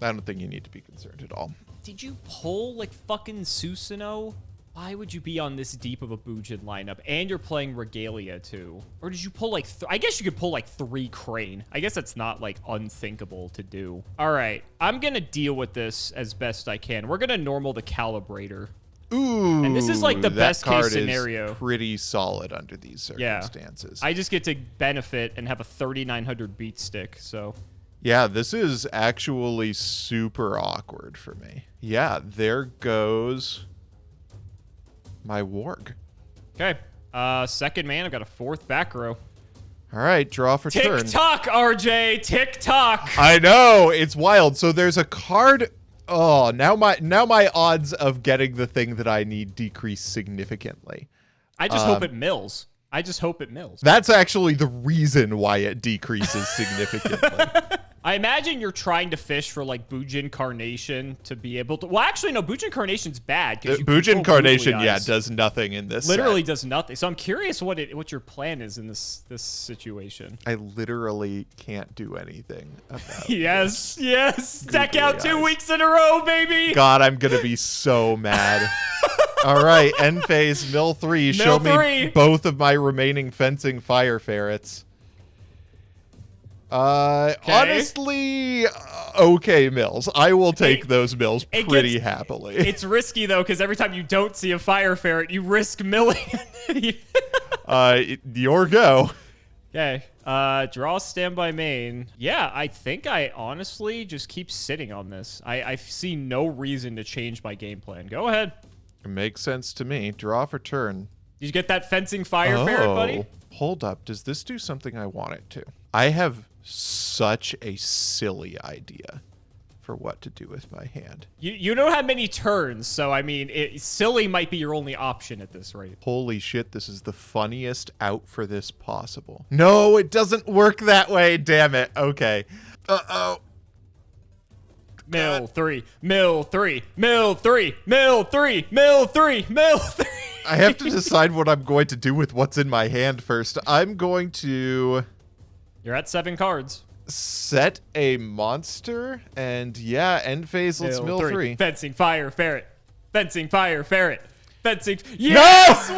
I don't think you need to be concerned at all. Did you pull like fucking Susanoo? Why would you be on this deep of a Bujin lineup? And you're playing Regalia too. Or did you pull like, I guess you could pull like 3 Crane. I guess that's not like unthinkable to do. All right, I'm gonna deal with this as best I can. We're gonna normal the Calibrator. Ooh, And this is like the that best case card is scenario. pretty solid under these Yeah. circumstances. I just get to benefit and have a 3900 beat stick, so. Yeah, this is actually super awkward for me. Yeah, there goes my Worg. Okay, second man, I've got a 4th back row. All right, draw for turn. Tick-tock, RJ, tick-tock. I know, it's wild. So there's a card. Oh, now my odds of getting the thing that I need decrease significantly. I just hope it mills. I just hope it mills. That's actually the reason why it decreases significantly. I imagine you're trying to fish for like Boojin Carnation to be able to. Well, actually, no. Boojin Carnation's bad. Boojin Carnation, yeah, does nothing in this. Literally set. does nothing. So I'm curious what your plan is in this situation. I literally can't do anything about yes, yes. Deck Googly out 2 eyes. weeks in a row, baby. God, I'm gonna be so mad. All right, end phase, mill 3. Show me both of my remaining fencing fire ferrets. Honestly, okay mills. I will take those mills pretty happily. It's risky, though, because every time you don't see a fire ferret, you risk milling. Your go. Okay. Draw standby main. Yeah, I think I honestly just keep sitting on this. I see no reason to change my game plan. Go ahead. It makes sense to me. Draw for turn. Did you get that fencing fire ferret, buddy? Hold up. Does this do something I want it to? I have such a silly idea for what to do with my hand. You don't have many turns, so I mean, silly might be your only option at this rate. Holy shit, this is the funniest out for this possible. No, it doesn't work that way, damn it. Okay. Uh-oh. Mill 3, mill 3, mill 3, mill 3, mill 3, mill 3. I have to decide what I'm going to do with what's in my hand first. I'm going to... You're at 7 cards. Set a monster, and yeah, end phase, let's mill 3. Fencing fire ferret. Fencing fire ferret. Fencing. Yes! No!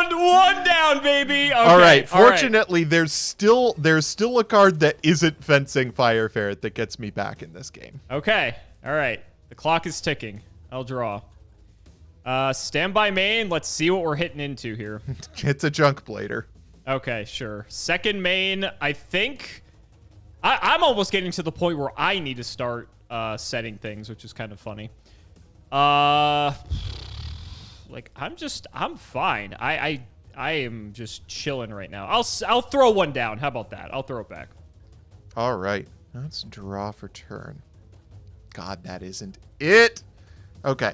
One down, baby. Okay, all right. Fortunately, there's still a card that isn't fencing fire ferret that gets me back in this game. Okay. All right. The clock is ticking. I'll draw. Standby main. Let's see what we're hitting into here. It's a junk blader. Okay, sure. Second main, I think... I'm almost getting to the point where I need to start setting things, which is kind of funny. Like, I'm fine. I am just chilling right now. I'll throw one down. How about that? I'll throw it back. All right. Let's draw for turn. God, that isn't it. Okay.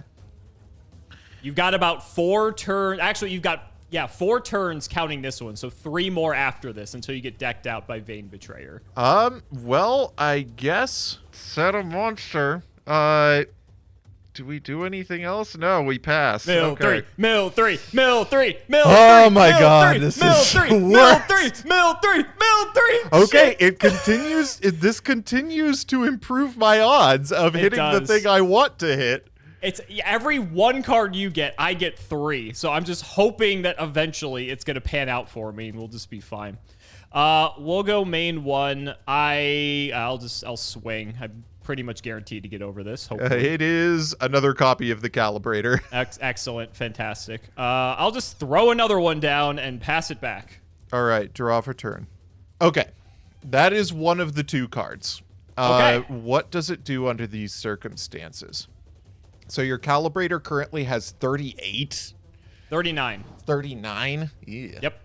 You've got about 4 turns. Actually, you've got... Yeah, 4 turns counting this one, so 3 more after this until you get decked out by Vayne Betrayer. Well, I guess set a monster. Do we do anything else? No, we pass. Mill 3, mill 3, mill 3, mill 3. Oh my God, this is the worst. Mill 3, mill 3. Okay, it continues. This continues to improve my odds of hitting the thing I want to hit. It's every 1 card you get, I get 3. So I'm just hoping that eventually it's going to pan out for me and we'll just be fine. We'll go main 1. I'll swing. I'm pretty much guaranteed to get over this. Hopefully. It is another copy of the Calibrator. Excellent. Fantastic. I'll just throw another one down and pass it back. All right. Draw for turn. Okay. That is one of the 2 cards. Okay. What does it do under these circumstances? So your Calibrator currently has 38? 39. 39? Yeah. Yep.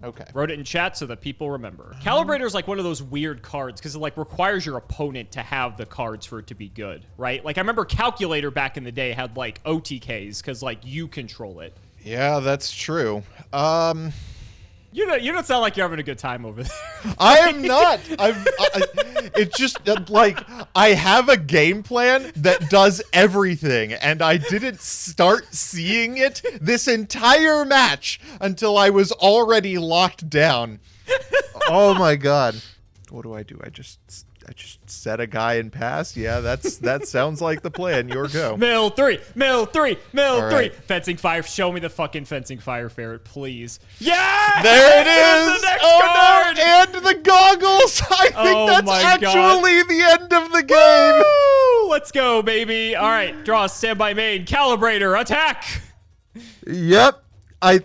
Okay. Wrote it in chat so that people remember. Calibrator is like one of those weird cards because it like requires your opponent to have the cards for it to be good, right? Like I remember Calculator back in the day had like OTKs because like you control it. Yeah, that's true. You don't sound like you're having a good time over there. I am not. It's just like I have a game plan that does everything, and I didn't start seeing it this entire match until I was already locked down. Oh my God. What do? I just set a guy and pass? Yeah, that sounds like the plan. Your go. Mill 3, mill 3, mill 3. Right. Fencing fire. Show me the fucking fencing fire ferret, please. Yeah! There it is! The next card! card! And the goggles! I think that's actually the end of the game! Woo! Let's go, baby. All right, draw, standby main, Calibrator, attack! Yep. I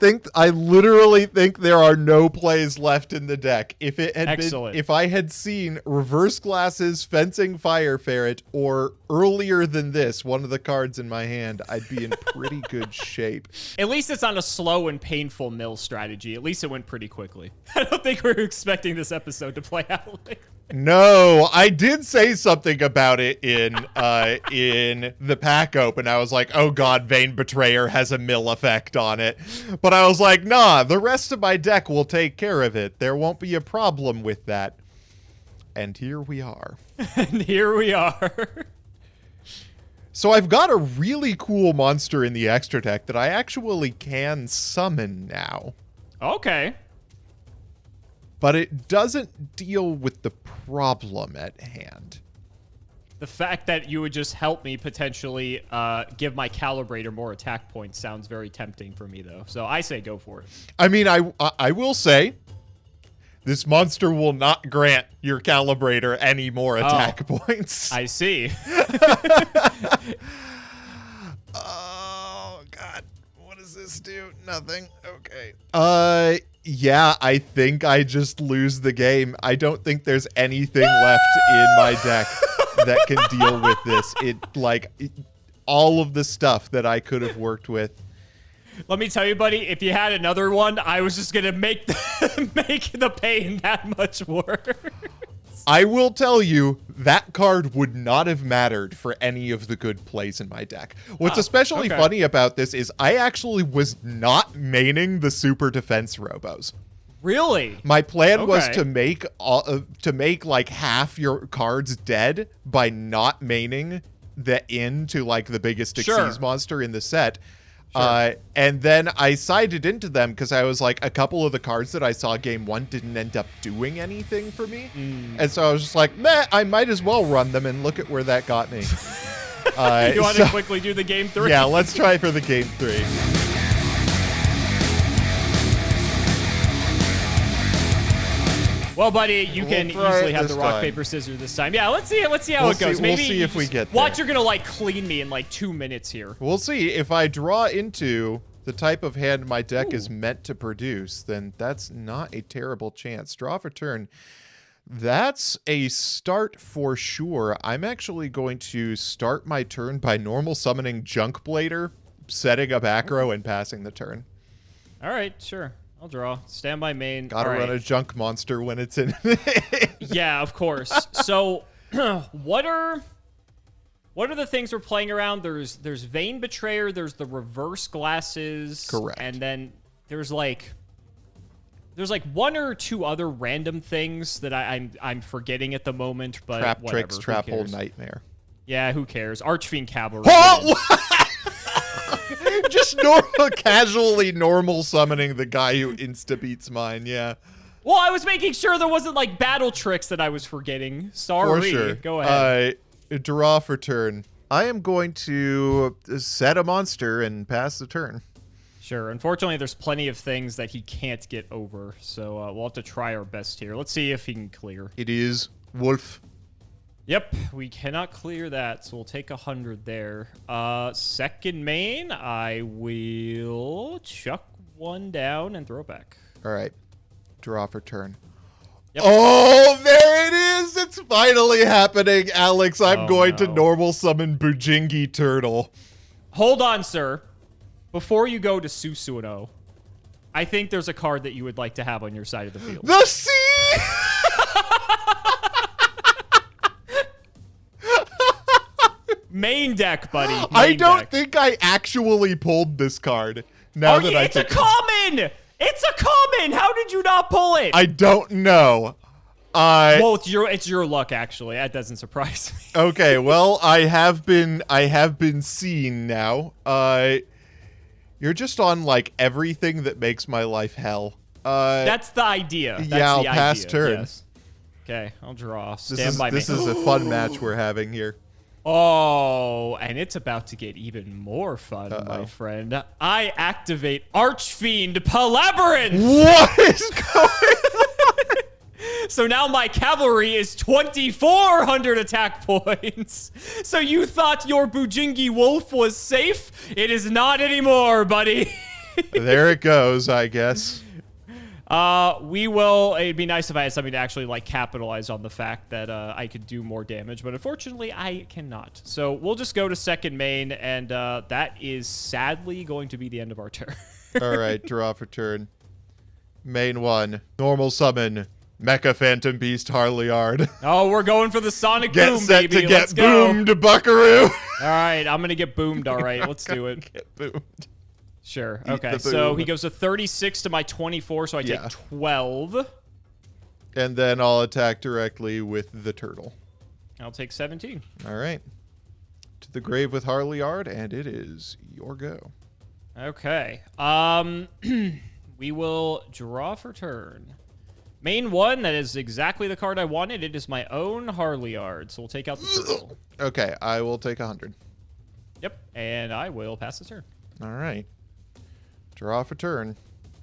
literally think there are no plays left in the deck. If it had been, if I had seen Reverse Glasses, Fencing Fire Ferret, or earlier than this, one of the cards in my hand, I'd be in pretty good shape. At least it's on a slow and painful mill strategy. At least it went pretty quickly. I don't think we were expecting this episode to play out like this. No, I did say something about it in the pack open. I was like, oh god, Vain Betrayer has a mill effect on it. But I was like, nah, the rest of my deck will take care of it. There won't be a problem with that. And here we are. And here we are. So I've got a really cool monster in the extra deck that I actually can summon now. Okay. But it doesn't deal with the problem at hand. The fact that you would just help me potentially give my Calibrator more attack points sounds very tempting for me, though. So I say go for it. I mean, I will say, this monster will not grant your Calibrator any more attack points. I see. Oh, God. What does this do? Nothing. Okay. Yeah, I think I just lose the game. I don't think there's anything left in my deck that can deal with this. All of the stuff that I could have worked with. Let me tell you, buddy, if you had another one, I was just going to make the pain that much worse. I will tell you, that card would not have mattered for any of the good plays in my deck. What's especially funny about this is I actually was not maining the super defense robos. Really? My plan was to make like half your cards dead by not maining the into like the biggest Xyz monster in the set. Sure. And then I sided into them because I was like, a couple of the cards that I saw game one didn't end up doing anything for me. And so I was just like, meh, I might as well run them, and look at where that got me. You want to quickly do the game 3? Yeah, let's try for the game 3. Well, buddy, you can easily have the rock, paper, scissors this time. Yeah, let's see how it goes. Maybe we'll see if we get there. Watch, you're going to, like, clean me in, like, 2 minutes here. We'll see. If I draw into the type of hand my deck is meant to produce, then that's not a terrible chance. Draw for turn. That's a start for sure. I'm actually going to start my turn by normal summoning Junk Blader, setting up aggro, and passing the turn. All right, sure. I'll draw. Standby main. Gotta run a junk monster when it's in. Yeah, of course. So, what are the things we're playing around? There's Vain Betrayer. There's the reverse glasses. Correct. And then there's like one or two other random things that I'm forgetting at the moment. But Trap whatever. Tricks, Trap Hole Nightmare. Yeah, who cares? Archfiend Cavalry. Just casually normal summoning the guy who insta-beats mine, yeah. Well, I was making sure there wasn't, like, battle tricks that I was forgetting. Sorry. For sure. Go ahead. Draw for turn. I am going to set a monster and pass the turn. Sure. Unfortunately, there's plenty of things that he can't get over, so we'll have to try our best here. Let's see if he can clear. It is Wolf. Yep, we cannot clear that, so we'll take 100 there. Second main, I will chuck one down and throw it back. All right. Draw for turn. Yep. Oh, there it is. It's finally happening, Alex. I'm going to normal summon Bujingi Turtle. Hold on, sir. Before you go to Susuno, I think there's a card that you would like to have on your side of the field. The sea! Main deck, buddy. I don't think I actually pulled this card. Now that it's a common! It's a common! How did you not pull it? I don't know. Well, it's your luck, actually. That doesn't surprise me. Okay, well, I have been seen now. You're just on like everything that makes my life hell. That's the idea. That's I'll the pass idea. turn. Yes. Okay, I'll draw. This is a fun match we're having here. Oh, and it's about to get even more fun, my friend. I activate Archfiend Palabyrinth! What is going on? So now my cavalry is 2,400 attack points. So you thought your Bujingi Wolf was safe? It is not anymore, buddy. There it goes, I guess. It'd be nice if I had something to actually, like, capitalize on the fact that, I could do more damage, but unfortunately, I cannot. So we'll just go to second main, and, that is sadly going to be the end of our turn. All right, draw for turn. Main one, normal summon, Mecha Phantom Beast Harleyard. Oh, we're going for the Sonic Get Boom, set baby. to get Let's go. boomed, Buckaroo. All right, I'm going to get boomed. All right, let's do it. Get boomed. Sure. Eat Okay, the so boom. he goes to 36 to my 24, so I take 12. And then I'll attack directly with the turtle. I'll take 17. All right. To the grave with Harleyard, and it is your go. Okay. We will draw for turn. Main one, that is exactly the card I wanted. It is my own Harleyard, so we'll take out the turtle. Okay, I will take 100. Yep, and I will pass the turn. All right. Draw for turn.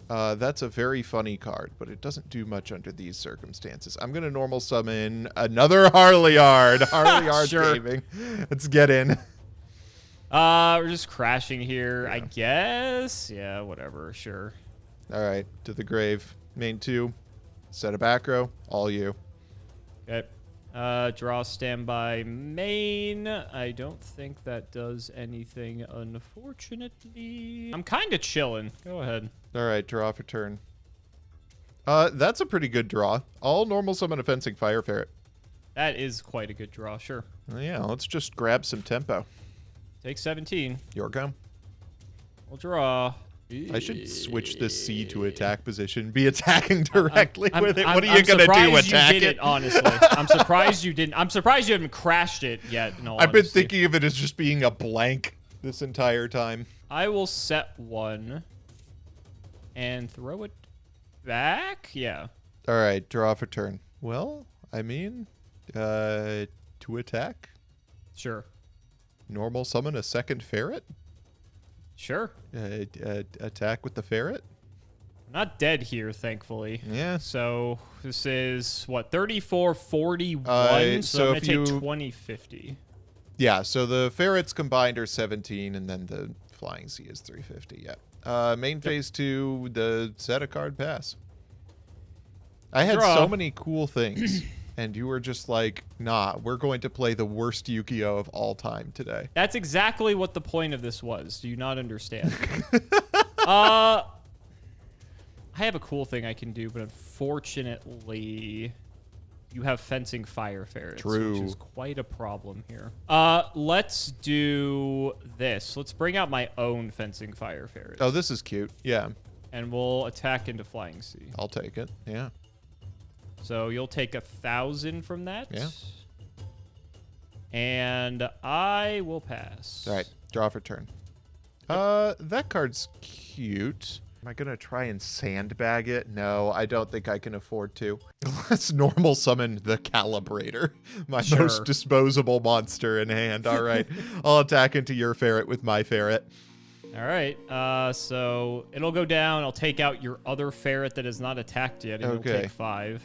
That's a very funny card, but it doesn't do much under these circumstances. I'm going to normal summon another Harleyard. Harleyard Sure. gaming. Let's get in. We're just crashing here, I guess. Yeah, whatever, sure. All right, to the grave. Main 2. Set a back row. All you. Okay. Draw standby main. I don't think that does anything, unfortunately. I'm kind of chilling. Go ahead. All right, draw for turn. That's a pretty good draw. I'll normal summon a fencing fire ferret. That is quite a good draw, sure. Yeah, let's just grab some tempo. Take 17. Your go. We'll draw. I should switch the C to attack position. Be attacking directly with it. What are you I'm gonna do? surprised Attack you did it? it? Honestly, I'm surprised you didn't. I'm surprised you haven't crashed it yet. In all I've been honesty. thinking of it as just being a blank this entire time. I will set one and throw it back. Yeah. All right, draw for turn. Well, I mean, to attack, Sure. normal summon a second ferret. Sure. Attack with the ferret. I'm not dead here, thankfully. Yeah. So this is what 34, 41. So So I'm if gonna you- take 20, 50. Yeah. So the ferrets combined are 17, and then the flying C is 350. Yeah. Main phase 2. The set a card pass. I had Draw. so many cool things, and you were just like, "Nah, we're going to play the worst Yu-Gi-Oh of all time today." That's exactly what the point of this was. Do you not understand? I have a cool thing I can do, but unfortunately, you have fencing fire ferrets, True. which is quite a problem here. Let's do this. Let's bring out my own fencing fire ferrets. Oh, this is cute. Yeah, And we'll attack into flying C. I'll take it. Yeah. So you'll take 1,000 from that. Yeah. And I will pass. All right, draw for turn. That card's cute. Am I gonna try and sandbag it? No, I don't think I can afford to. Let's normal summon the Calibrator, my Sure. most disposable monster in hand. All right, I'll attack into your ferret with my ferret. All right. So it'll go down. I'll take out your other ferret that is not attacked yet, and Okay. you'll take 5.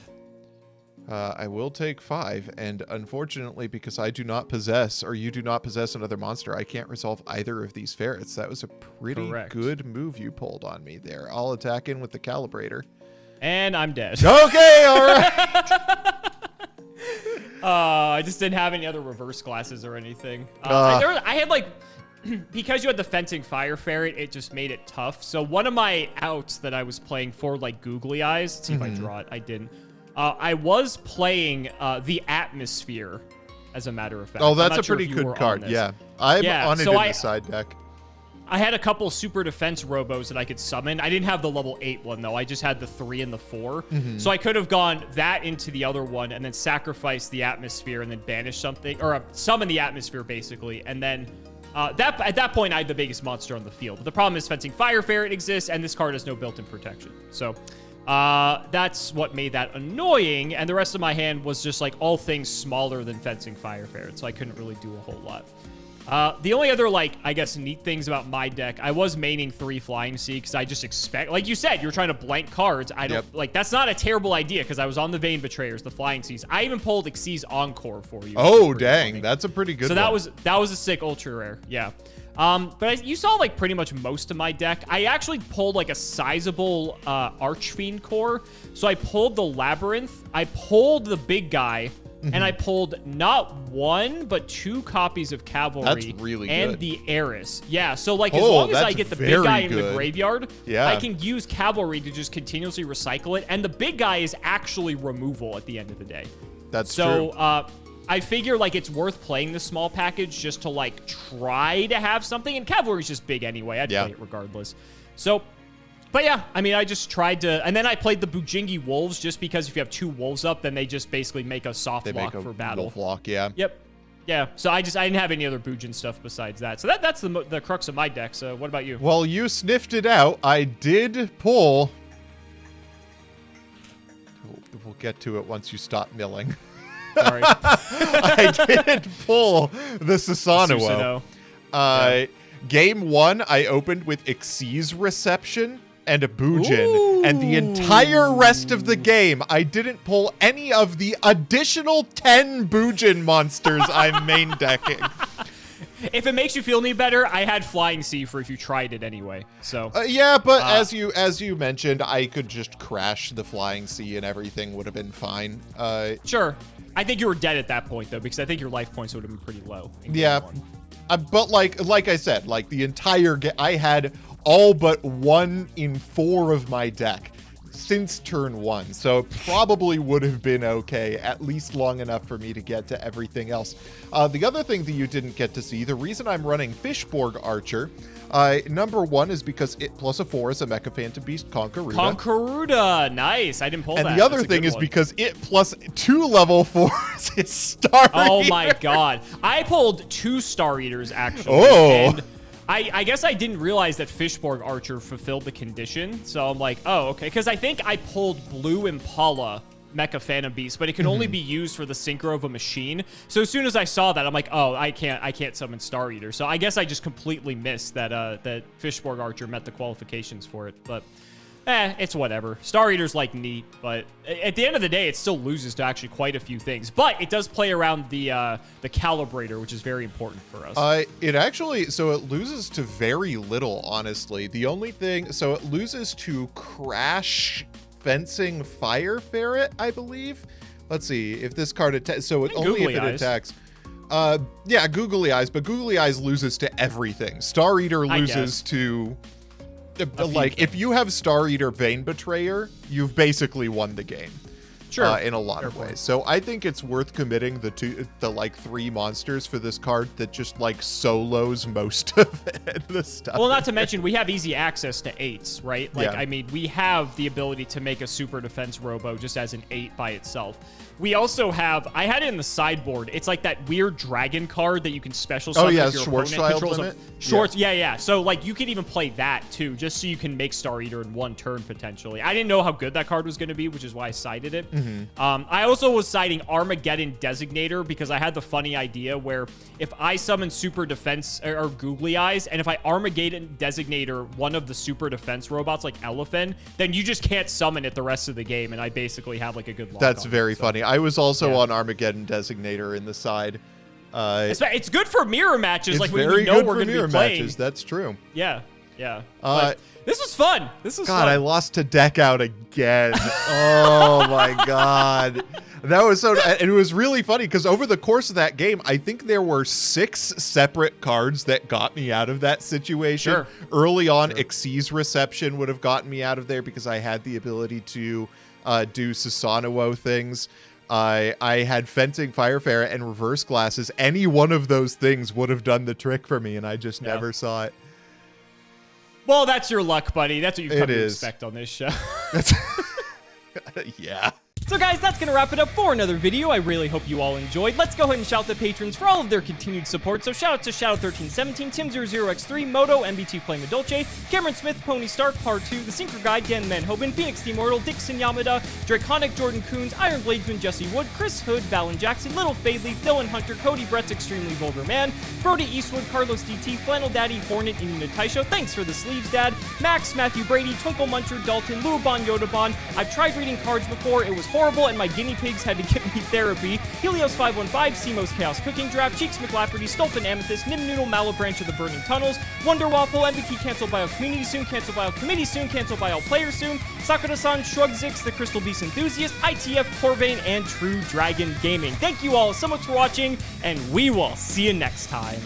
I will take 5, and unfortunately, because I do not possess, or you do not possess another monster, I can't resolve either of these ferrets. That was a pretty Correct. good move you pulled on me there. I'll attack in with the Calibrator. And I'm dead. Okay, all right. I just didn't have any other reverse glasses or anything. I had like, because you had the fencing fire ferret, it just made it tough. So one of my outs that I was playing for like googly eyes, let's see if I draw it. I didn't. I was playing the atmosphere, as a matter of fact. Oh, I'm that's not a sure if pretty you good were on card. this. Yeah. I'm Yeah, on it so in I- the side deck. I had a couple super defense robos that I could summon. I didn't have the level 8 one, though. I just had the 3 and the 4. So I could have gone that into the other one and then sacrificed the atmosphere and then banish something, or summon the atmosphere, basically. And then at that point, I had the biggest monster on the field. But the problem is fencing fire ferret exists, and this card has no built-in protection. So that's what made that annoying. And the rest of my hand was just like all things smaller than fencing fire ferret, so I couldn't really do a whole lot. The only other, like, I guess, neat things about my deck, I was maining 3 Flying C because I just expect, like you said, you're trying to blank cards. I don't, like, that's not a terrible idea because I was on the Vein Betrayers, the Flying Cs. I even pulled Xyz Encore for you. Oh, dang. That's a pretty good So one. that was a sick ultra rare, yeah. But you saw, like, pretty much most of my deck. I actually pulled, like, a sizable Archfiend core. So I pulled the Labyrinth. I pulled the big guy. and I pulled not one, but 2 copies of Cavalry. That's really and good. the Heiress. Yeah, so like as long as I get the big guy in the graveyard, yeah, I can use Cavalry to just continuously recycle it, and the big guy is actually removal at the end of the day. That's true. So, I figure like it's worth playing the small package just to like try to have something, and Cavalry's just big anyway. I'd play it regardless. So, but yeah, I mean, I just tried to, and then I played the Bujingi Wolves just because if you have 2 wolves up, then they just basically make a soft lock for battle. Wolf lock, yeah. Yep. Yeah, so I didn't have any other Bujin stuff besides that. So that's the crux of my deck. So what about you? Well, you sniffed it out. I did pull. We'll get to it once you stop milling. Sorry. I did pull the Susanoo. Game 1, I opened with Xyz Reception and a Bujin. And the entire rest of the game, I didn't pull any of the additional 10 Bujin monsters I'm main decking. If it makes you feel any better, I had Flying Sea for if you tried it anyway. So yeah, but as you mentioned, I could just crash the Flying Sea and everything would have been fine. Sure. I think you were dead at that point though, because I think your life points would have been pretty low. Yeah, but like I said, like the entire game, I had all but 1 in 4 of my deck since turn 1, so it probably would have been okay, at least long enough for me to get to everything else. The other thing that you didn't get to see, the reason I'm running Fishborg Archer, number 1 is because it plus a 4 is a Mecha Phantom Beast Conqueruda. Conqueruda, nice. I didn't pull that. And the other thing is because it plus 2 level 4s is Star Eater. Oh my god. I pulled 2 Star Eaters actually. Oh. And I guess I didn't realize that Fishborg Archer fulfilled the condition. So I'm like, oh, okay. Because I think I pulled Blue Impala Mecha Phantom Beast, but it can only be used for the synchro of a machine. So as soon as I saw that, I'm like, oh, I can't summon Star Eater. So I guess I just completely missed that that Fishborg Archer met the qualifications for it. But it's whatever. Star Eater's like neat, but at the end of the day, it still loses to actually quite a few things. But it does play around the calibrator, which is very important for us. It actually, so it loses to very little, honestly. The only thing, so it loses to Crash Fencing Fire Ferret, I believe. Let's see if this card attacks. So it only if it attacks. Yeah, Googly Eyes, but Googly Eyes loses to everything. Star Eater loses to. Like, if you have Star Eater Vein Betrayer, you've basically won the game. Sure. In a lot of ways. So I think it's worth committing the 3 monsters for this card that just like solos most of it. The stuff. Well, not to mention we have easy access to 8s, right? Like, Yeah. I mean, we have the ability to make a super defense robo just as an 8 by itself. We also have, I had it in the sideboard. It's like that weird dragon card that you can special summon if your opponent controls them. Shorts, yeah. So like you can even play that too, just so you can make Star Eater in 1 turn potentially. I didn't know how good that card was going to be, which is why I sided it. I also was siding Armageddon Designator because I had the funny idea where if I summon super defense or Googly Eyes, and if I Armageddon Designator one of the super defense robots like Elephant, then you just can't summon it the rest of the game, and I basically have like a good lock. That's very so. funny. I was also on Armageddon Designator in the side. It's good for mirror matches, like when we know we're going to be playing. Matches. That's true. Yeah. But this was fun. God, I lost to deck out again. Oh my god. That was so, and it was really funny because over the course of that game, I think there were 6 separate cards that got me out of that situation. Sure. Early on, Xyz Reception would have gotten me out of there because I had the ability to do Susanoo things. I had Fencing Fire Ferret and Reverse Glasses. Any one of those things would have done the trick for me, and I just never saw it. Well, that's your luck, buddy. That's what you've come to expect on this show. Yeah. So guys, that's going to wrap it up for another video. I really hope you all enjoyed. Let's go ahead and shout the patrons for all of their continued support. So shout out to Shadow1317, Tim00x3, Moto, MBT Playing with Dolce, Cameron Smith, Pony Stark, Part 2, The Synchro Guide, Dan Manhoben, Phoenix the Immortal, Dixon Yamada, Draconic, Jordan Coons, Iron Bladesman, Jesse Wood, Chris Hood, Valen Jackson, Little Fadeleaf, Dylan Hunter, Cody Brett's Extremely Vulgar Man, Brody Eastwood, Carlos DT, Flannel Daddy, Hornet, and Taisho. Thanks for the sleeves, Dad. Max, Matthew Brady, Twinkle Muncher, Dalton, Luabon, Yodabon. I've tried reading cards before. It was horrible, and my guinea pigs had to give me therapy. Helios515, Cimo's Chaos Cooking Draft, Cheeks McLapperty, Stolphin Amethyst, Nim Noodle, Malabranch of the Burning Tunnels, Wonder Waffle, MVT cancelled by all community soon, cancelled by all committee soon, cancelled by all players soon, Sakura-san, Shrugzix, the Crystal Beast Enthusiast, ITF, Corvain, and True Dragon Gaming. Thank you all so much for watching, and we will see you next time.